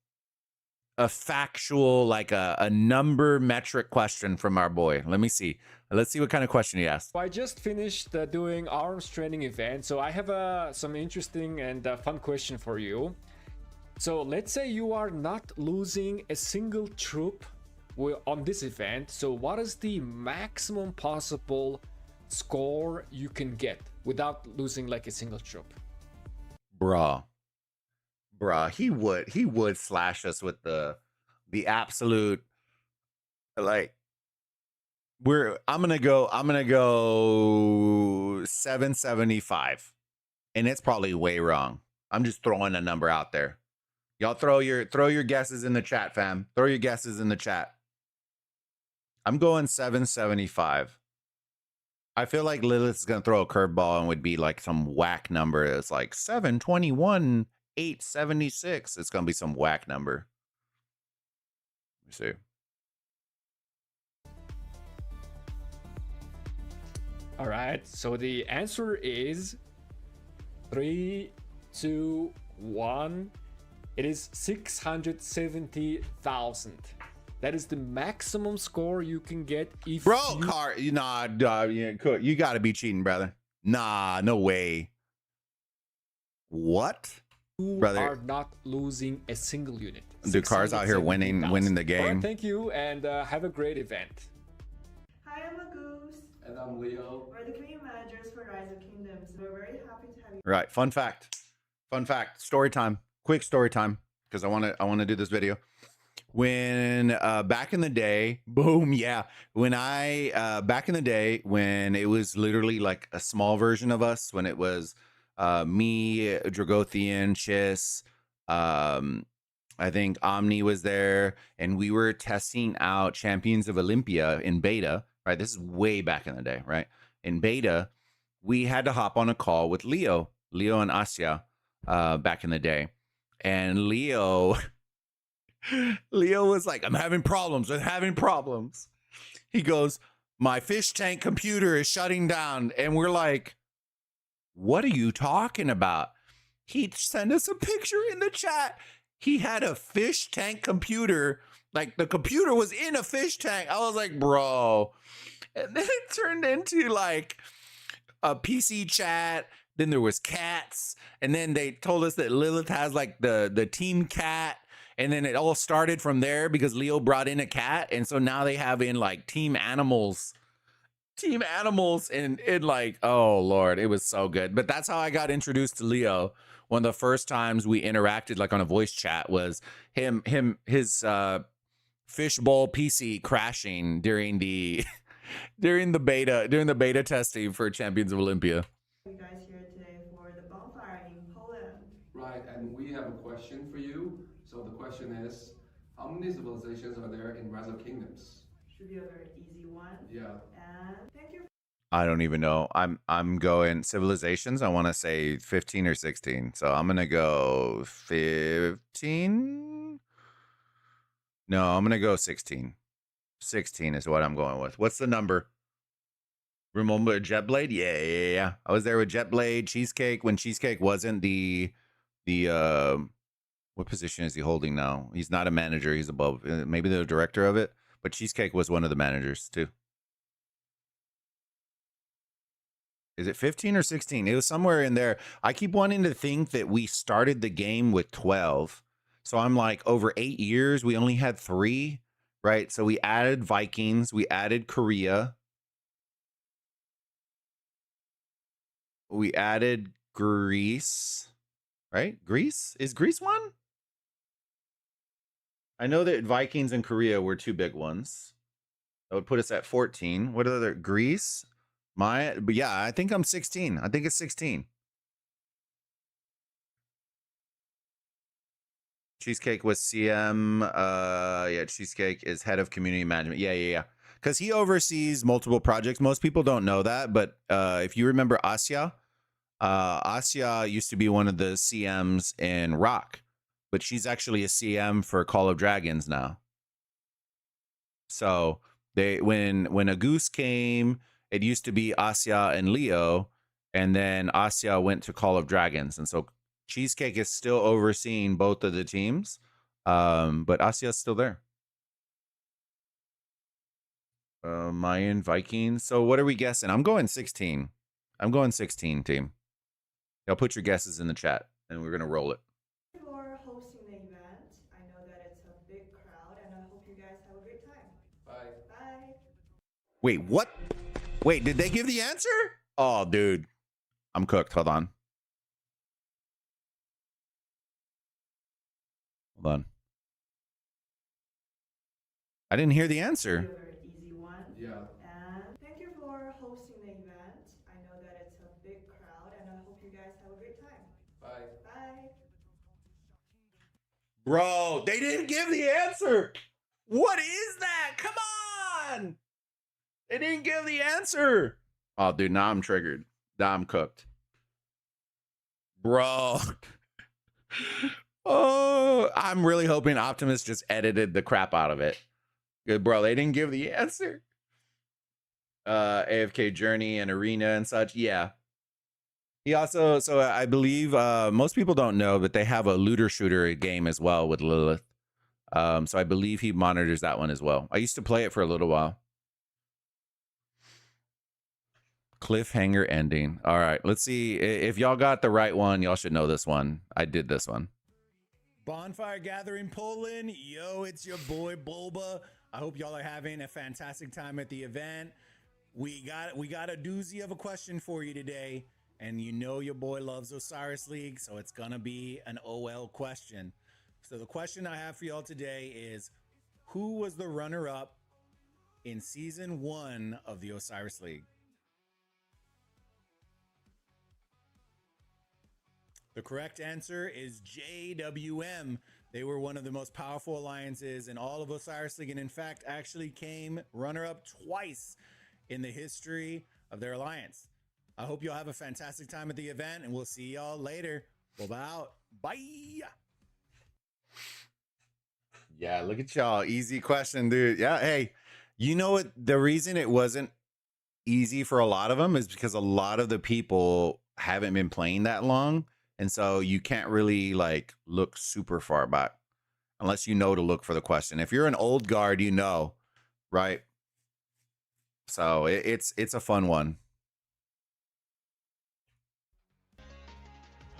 a factual, like a number metric question from our boy. Let me see. Let's see what kind of question he asked. I just finished doing arms training event, so I have some interesting and fun question for you. So let's say you are not losing a single troop on this event. So what is the maximum possible score you can get without losing like a single troop? Bruh, he would slash us with the absolute, like, I'm gonna go 775, and it's probably way wrong. I'm just throwing a number out there. Y'all throw your guesses in the chat, fam. Throw your guesses in the chat. I'm going 775. I feel like Lilith's gonna throw a curveball and would be like some whack number. It's like 721, 876. It's gonna be some whack number. Let me see. All right, so the answer is 3, 2, 1. It is 670,000. That is the maximum score you can get if You got to be cheating, brother. Nah, no way. What? you Brother. are not losing a single unit. The car's out here winning the 670,000. game. All right, thank you, and have a great event. Hi, I'm Agus. And I'm Leo. We're the community managers for Rise of Kingdoms. We're very happy to have you. Right. Fun fact. Story time. Quick story time. Because I want to do this video. When back in the day, boom, yeah. Back in the day when it was literally like a small version of us, when it was me, Dragothian, Chiss, I think Omni was there, and we were testing out Champions of Olympia in beta, right? This is way back in the day, right? In beta, we had to hop on a call with Leo and Asya back in the day. And Leo was like, I'm having problems. He goes, my fish tank computer is shutting down. And we're like, What are you talking about? He sent us a picture in the chat. He had a fish tank computer. Like the computer was in a fish tank. I was like, bro. And then it turned into like a PC chat. Then there was cats. And then they told us that Lilith has like the team cat. And then it all started from there because Leo brought in a cat. And so now they have in like team animals and like, oh Lord, it was so good. But that's how I got introduced to Leo. One of the first times we interacted like on a voice chat was his fishbowl PC crashing during the beta testing for Champions of Olympia. You guys here today for the bonfire in Poland. Right, and we have a question for you. So the question is, how many civilizations are there in Rise of Kingdoms? Should be a very easy one. Yeah. And thank you. I don't even know. I'm going civilizations. I want to say 15 or 16. So I'm gonna go 15. No, I'm gonna go 16. 16 is what I'm going with. What's the number? Remember Jetblade? Yeah. I was there with Jetblade, Cheesecake when Cheesecake wasn't the what position is he holding now? He's not a manager. He's above, maybe the director of it. But Cheesecake was one of the managers too. Is it 15 or 16? It was somewhere in there. I keep wanting to think that we started the game with 12. So I'm like, over 8 years, we only had 3, right? So we added Vikings, we added Korea, we added Greece, right? Greece? Is Greece one? I know that Vikings and Korea were 2 big ones. That would put us at 14. What other? Greece? But yeah, I think I'm 16. I think it's 16. Cheesecake was CM. Yeah, Cheesecake is head of community management. Yeah. Because he oversees multiple projects. Most people don't know that, but if you remember Asya used to be one of the CMs in Rock, but she's actually a CM for Call of Dragons now. So when a goose came, it used to be Asya and Leo, and then Asya went to Call of Dragons, and so Cheesecake is still overseeing both of the teams, but Asya's still there. Mayan Vikings. So what are we guessing? I'm going 16. I'm going 16, team. Y'all put your guesses in the chat, and we're gonna roll it. For hosting the event. I know that it's a big crowd, and I hope you guys have a great time. Bye. Bye. Wait, what? Wait, did they give the answer? Oh, dude, I'm cooked. Hold on. I didn't hear the answer. A very easy one. Yeah. And thank you for hosting the event. I know that it's a big crowd, and I hope you guys have a great time. Bye. Bye. Bro, they didn't give the answer. What is that? Come on. They didn't give the answer. Oh, dude, now I'm triggered. Now I'm cooked. Bro. Oh, I'm really hoping Optimus just edited the crap out of it. Good, bro. They didn't give the answer. AFK Journey and Arena and such. Yeah. He also, so I believe most people don't know, but they have a looter shooter game as well with Lilith. So I believe he monitors that one as well. I used to play it for a little while. Cliffhanger ending. All right, let's see. If y'all got the right one, y'all should know this one. I did this one. Bonfire Gathering Poland. Yo, it's your boy Bulba. I hope y'all are having a fantastic time at the event. We got a doozy of a question for you today. And you know your boy loves Osiris League, so it's gonna be an OL question. So the question I have for y'all today is, who was the runner-up in season 1 of the Osiris League? The correct answer is JWM. They were one of the most powerful alliances in all of Osiris League, and in fact actually came runner-up twice in the history of their alliance. I hope y'all have a fantastic time at the event, and we'll see y'all later. Bulba out. Bye. Yeah, look at y'all. Easy question, dude. Yeah, hey, you know what? The reason it wasn't easy for a lot of them is because a lot of the people haven't been playing that long, and so you can't really like look super far back unless you know to look for the question. If you're an old guard, you know, right? So it's a fun one.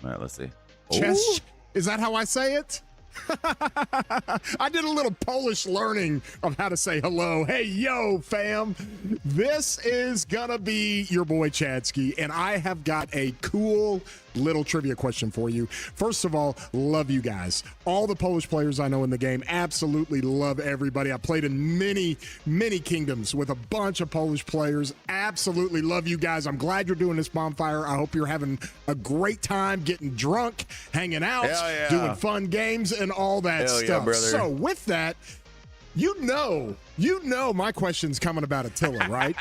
All right, let's see. Chess, is that how I say it? I did a little Polish learning of how to say hello. Hey, yo, fam. This is gonna be your boy Chadsky, and I have got a cool little trivia question for you. First of all, love you guys. All the Polish players I know in the game, absolutely love everybody. I played in many kingdoms with a bunch of Polish players. Absolutely love you guys. I'm glad you're doing this bonfire. I hope you're having a great time getting drunk, hanging out, doing fun games, and all that stuff. So with that, you know my question's coming about Attila, right?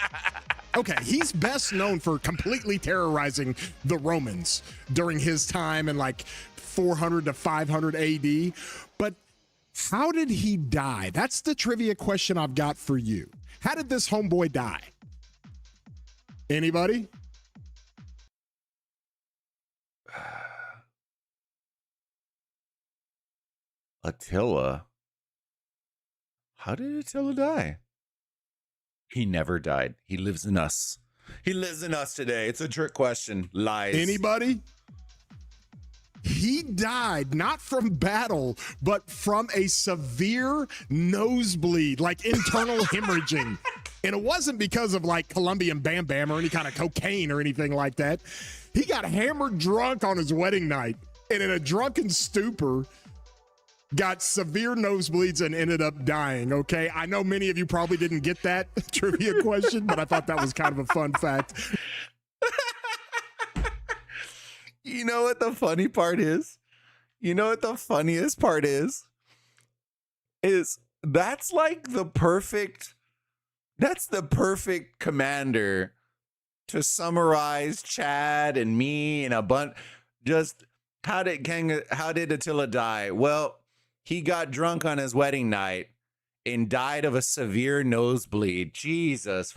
Okay, he's best known for completely terrorizing the Romans during his time in like 400 to 500 AD. But how did he die? That's the trivia question I've got for you. How did this homeboy die? Anybody? Attila. How did Attila die? He never died. He lives in us. He lives in us today. It's a trick question. Lies. Anybody? He died not from battle, but from a severe nosebleed, like internal hemorrhaging. And it wasn't because of like Colombian Bam Bam or any kind of cocaine or anything like that. He got hammered drunk on his wedding night and in a drunken stupor got severe nosebleeds and ended up dying, okay? I know many of you probably didn't get that trivia question, but I thought that was kind of a fun fact. You know what the funny part is? You know what the funniest part is? That's like the perfect commander to summarize Chad and me and a bunch. Just how did Attila die? Well, he got drunk on his wedding night and died of a severe nosebleed. Jesus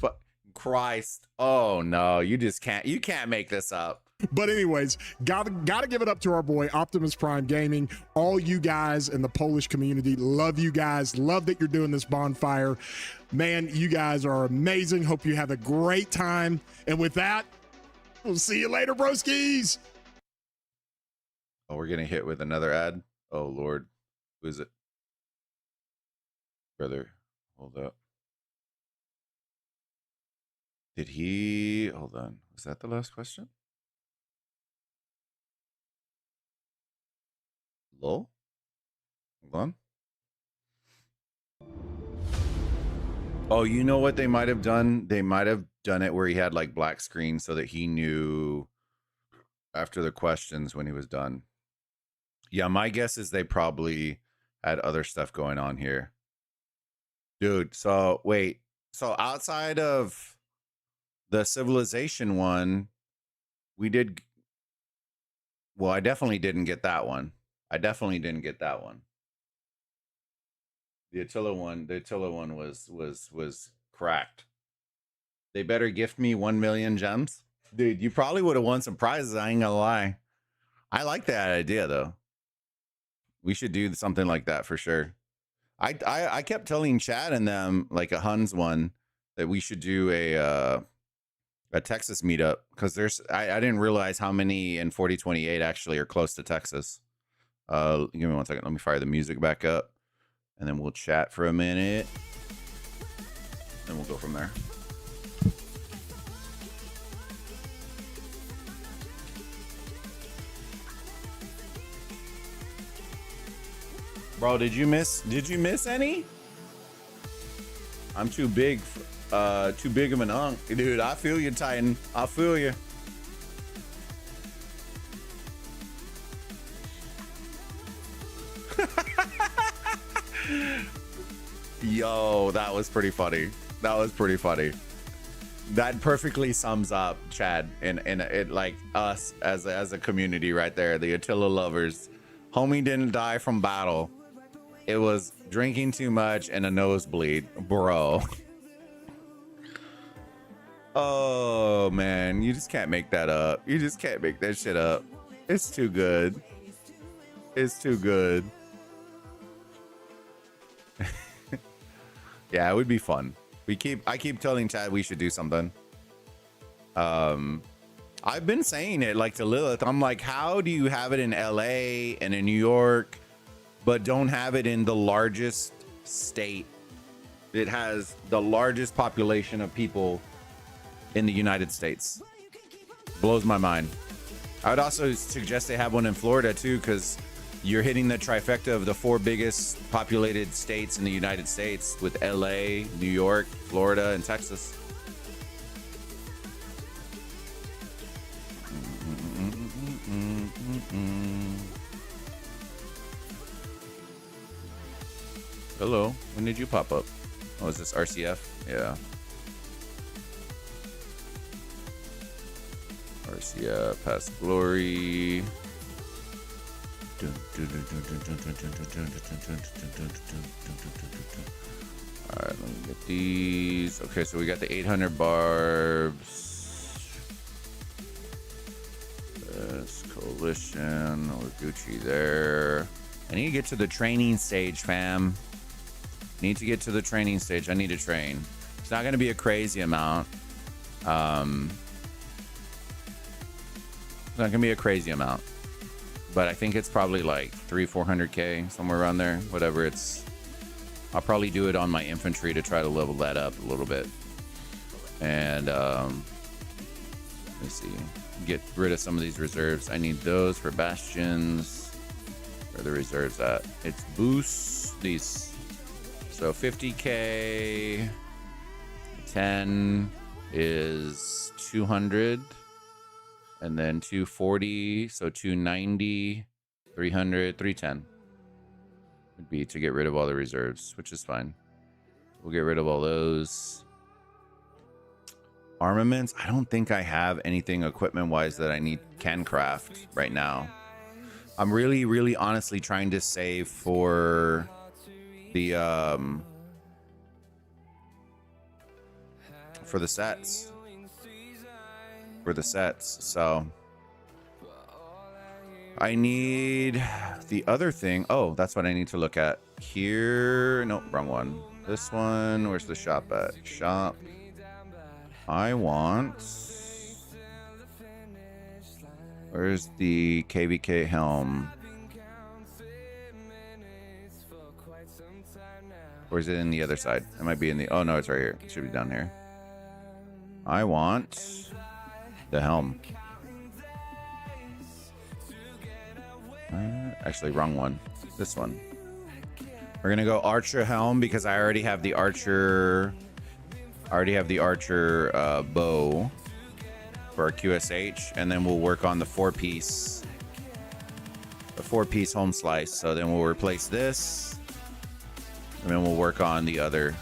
Christ. Oh no, you can't make this up. But anyways, gotta give it up to our boy Optimus Prime Gaming. All you guys in the Polish community, love you guys. Love that you're doing this bonfire. Man, you guys are amazing. Hope you have a great time. And with that, we'll see you later, broskies. Oh, we're getting hit with another ad. Oh Lord. Who is it? Brother, hold up. Hold on. Was that the last question? Lol? Hold on. Oh, you know what they might have done? They might have done it where he had like black screen so that he knew after the questions when he was done. Yeah, my guess is they probably had other stuff going on here. Dude, so wait. So outside of the civilization one, we did... Well, I definitely didn't get that one. The Attila one was cracked. They better gift me 1 million gems. Dude, you probably would have won some prizes, I ain't gonna lie. I like that idea though. We should do something like that for sure. I kept telling Chad and them, like a Huns one, that we should do a Texas meetup because I didn't realize how many in 4028 actually are close to Texas. Give me 1 second. Let me fire the music back up, and then we'll chat for a minute, and we'll go from there. Bro, did you miss any? I'm too big of an unk. Dude, I feel you, Titan. I feel you. Yo, that was pretty funny. That perfectly sums up Chad and it, like us as a community right there. The Attila lovers. Homie didn't die from battle. It was drinking too much and a nosebleed, bro. Oh man, you just can't make that up. You just can't make that shit up. It's too good. It's too good. Yeah, it would be fun. I keep telling Chad we should do something. I've been saying it like to Lilith. I'm like, how do you have it in LA and in New York, but don't have it in the largest state? It has the largest population of people in the United States. Blows my mind. I would also suggest they have one in Florida too, because you're hitting the trifecta of the 4 biggest populated states in the United States with LA, New York, Florida, and Texas. Hello, when did you pop up? Oh, is this RCF? Yeah. RCF, past glory. Alright, let me get these. Okay, so we got the 800 barbs. This coalition. We're Gucci there. I need to get to the training stage, fam. Need to get to the training stage. I need to train. It's not going to be a crazy amount. It's not going to be a crazy amount. But I think it's probably like 300-400k, somewhere around there. Whatever it's. I'll probably do it on my infantry to try to level that up a little bit. And let me see. Get rid of some of these reserves. I need those for bastions. Where are the reserves at? It's boosts. These. So 50k. 10 is 200. And then 240, so 290, 300, 310 would be to get rid of all the reserves, which is fine. We'll get rid of all those. Armaments, I don't think I have anything equipment-wise that I can craft right now. I'm really honestly trying to save for the sets. For the sets, so I need the other thing. Oh, that's what I need to look at here. Nope, wrong one. This one. Where's the shop at? Shop. I want. Where's the KVK helm? Or is it in the other side? It might be in the. Oh no, it's right here. It should be down here. I want the helm. Actually, wrong one. This one. We're gonna go archer helm because I already have the archer. Bow for our QSH, and then we'll work on the 4-piece. The 4-piece home slice. So then we'll replace this, and then we'll work on the other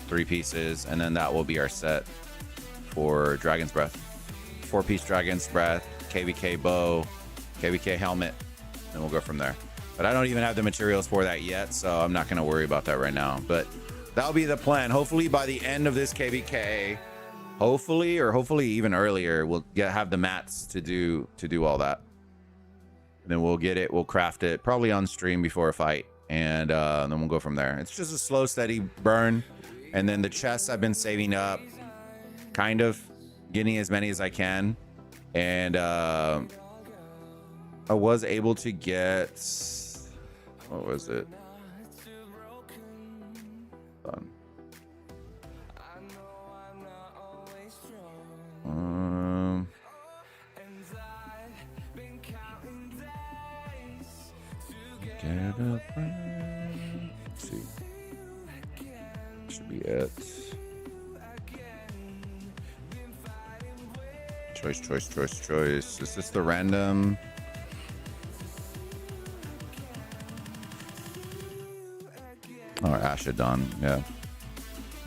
3 pieces, and then that will be our set for Dragon's Breath. 4-piece Dragon's Breath, KVK bow, KVK helmet, and we'll go from there. But I don't even have the materials for that yet, so I'm not going to worry about that right now. But that'll be the plan. Hopefully by the end of this KVK, hopefully even earlier, we'll have the mats to do all that. And then we'll get it, we'll craft it probably on stream before a fight, and then we'll go from there. It's just a slow, steady burn. And then the chests I've been saving up, kind of getting as many as I can, and I was able to get, what was it? Done. Get a friend. Let's see. Should be it. Choice. Is this the random? Oh, Ashadon, yeah.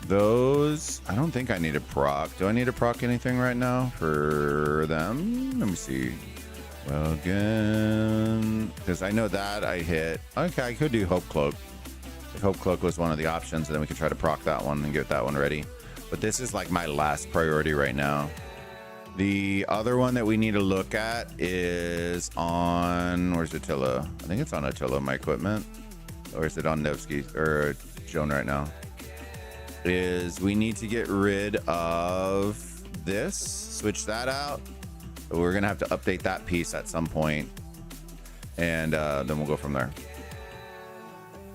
Those, I don't think I need a proc. Do I need to proc anything right now for them? Let me see. Well, again, because I know that I hit. Okay, I could do Hope Cloak. If Hope Cloak was one of the options, and then we could try to proc that one and get that one ready. but this is like my last priority right now. The other one that we need to look at is on, where's Attila? I think it's on Attila, my equipment. Or is it on Nevsky or Joan right now? Is we need to get rid of this, switch that out. We're gonna have to update that piece at some point, and then we'll go from there.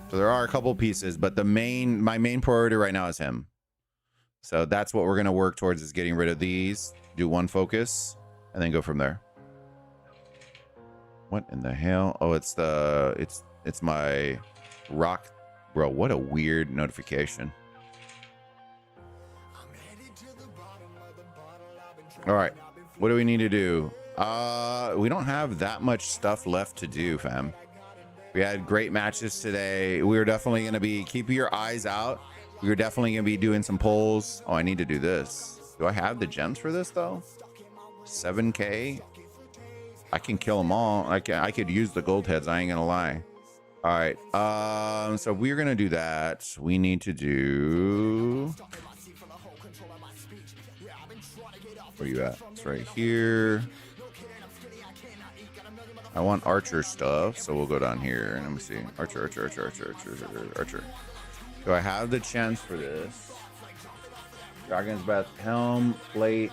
So there are a couple pieces, but my main priority right now is him. So that's what we're gonna work towards, is getting rid of these, do one focus, and then go from there. What in the hell? Oh, it's my rock, bro. What a weird notification. All right, what do we need to do? We don't have that much stuff left to do, fam. We had great matches today. We were definitely going to be, keep your eyes out. We were definitely going to be doing some polls. Oh, I need to do this. Do I have the gems for this though? 7K. I can kill them all. I could use the gold heads. I ain't gonna lie. All right. So we're gonna do that. We need to do. Where you at? It's right here. I want archer stuff, so we'll go down here and let me see. Archer. Do I have the chance for this? Dragon's Breath, helm, plate.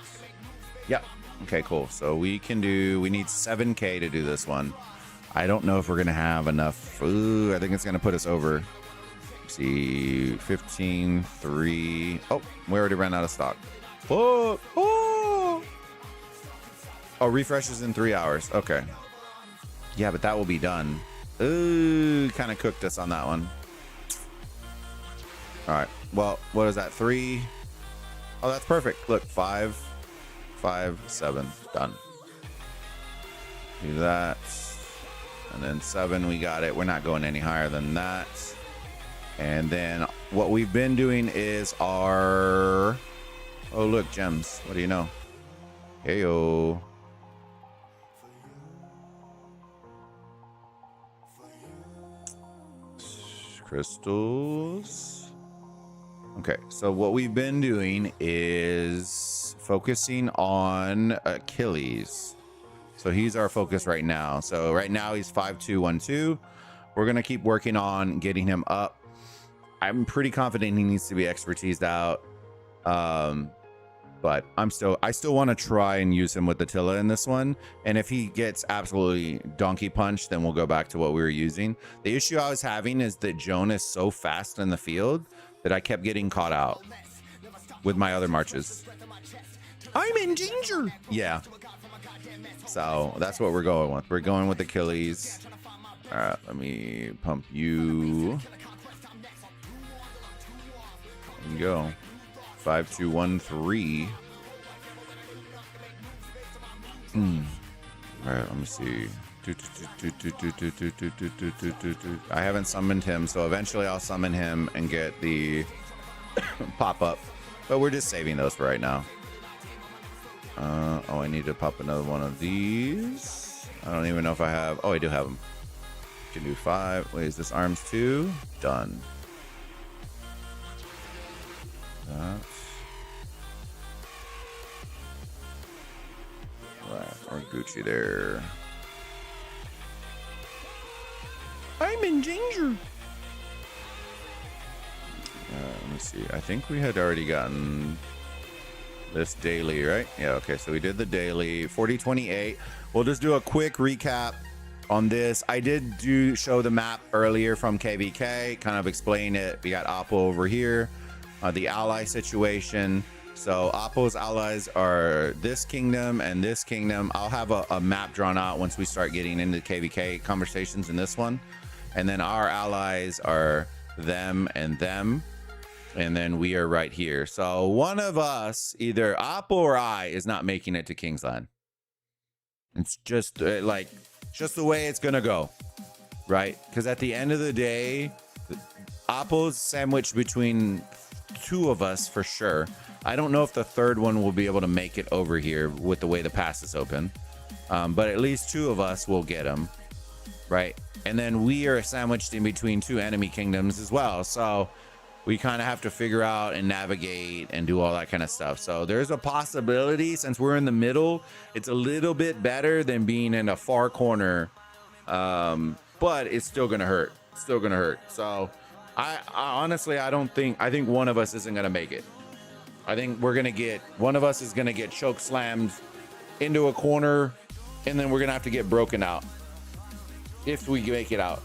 Yep. Okay, cool. So we need 7K to do this one. I don't know if we're gonna have enough. Ooh, I think it's gonna put us over. Let's see, 15.3. Oh, we already ran out of stock. Oh, refreshes in 3 hours. Okay. Yeah, but that will be done. Ooh, kind of cooked us on that one. All right. Well, what is that? 3. Oh, that's perfect. Look, 5, 5, 7. Done. Do that. And then 7, we got it. We're not going any higher than that. And then what we've been doing is our... Oh, look, gems. What do you know? Heyo. Crystals. Okay, so what we've been doing is focusing on Achilles. So he's our focus right now. So right now he's 5-2-1-2. We're gonna keep working on getting him up. I'm pretty confident he needs to be expertised out. But I still want to try and use him with Attila in this one. And if he gets absolutely donkey punched, then we'll go back to what we were using. The issue I was having is that Joan is so fast in the field that I kept getting caught out with my other marches. I'm in danger. Yeah. So that's what we're going with. We're going with Achilles. All right, let me pump you. There you go. 5-2-1-3. All right, let me see. I haven't summoned him, so eventually I'll summon him and get the pop-up. But we're just saving those for right now. Oh, I need to pop another one of these. I don't even know if I have... Oh, I do have them. Can do 5. Wait, is this arms 2? Done. That. Right, or Gucci there. I'm in danger. Let me see. I think we had already gotten this daily, right? Yeah, okay. So we did the daily 4028. We'll just do a quick recap on this. I did show the map earlier from KVK, kind of explain it. We got Oppo over here, the ally situation. So Oppo's allies are this kingdom and this kingdom. I'll have a map drawn out once we start getting into KVK conversations in this one. And then our allies are them and them. And then we are right here. So one of us, either Oppo or I, is not making it to Kingsland. It's just just the way it's gonna go, right? Because at the end of the day, Oppo's sandwiched between 2 of us for sure. I don't know if the 3rd one will be able to make it over here with the way the pass is open, but at least 2 of us will get him, right? And then we are sandwiched in between 2 enemy kingdoms as well. So we kind of have to figure out and navigate and do all that kind of stuff. So there's a possibility, since we're in the middle, it's a little bit better than being in a far corner, but it's still gonna hurt. Still gonna hurt. So I honestly, I think one of us isn't gonna make it. I think one of us is gonna get choke slammed into a corner, and then we're gonna have to get broken out if we make it out.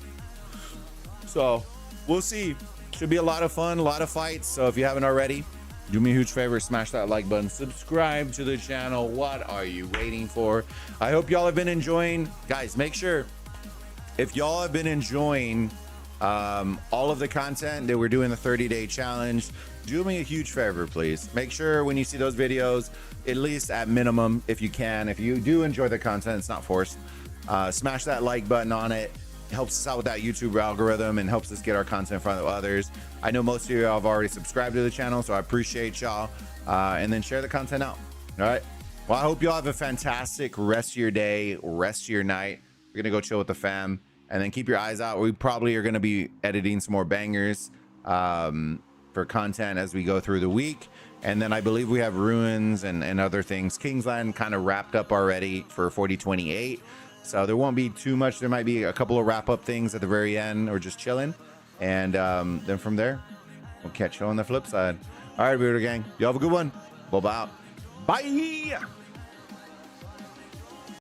So we'll see. Should be a lot of fun, a lot of fights. So if you haven't already, do me a huge favor, smash that like button, subscribe to the channel. What are you waiting for? I hope y'all have been enjoying. Guys, make sure, if y'all have been enjoying all of the content that we're doing, the 30-day challenge, do me a huge favor, please. Make sure when you see those videos, at least at minimum, if you can, if you do enjoy the content, it's not forced, smash that like button on it. It helps us out with that YouTube algorithm and helps us get our content in front of others. I know most of you have already subscribed to the channel, so I appreciate y'all. And then share the content out. All right. Well, I hope y'all have a fantastic rest of your day, rest of your night. We're gonna go chill with the fam, and then keep your eyes out. We probably are gonna be editing some more bangers for content as we go through the week. And then I believe we have ruins and other things. Kingsland kind of wrapped up already for 4028. So there won't be too much. There might be a couple of wrap-up things at the very end, or just chilling. And then from there, we'll catch you on the flip side. All right, Burrito Gang. Y'all have a good one. Bye-bye. Bye.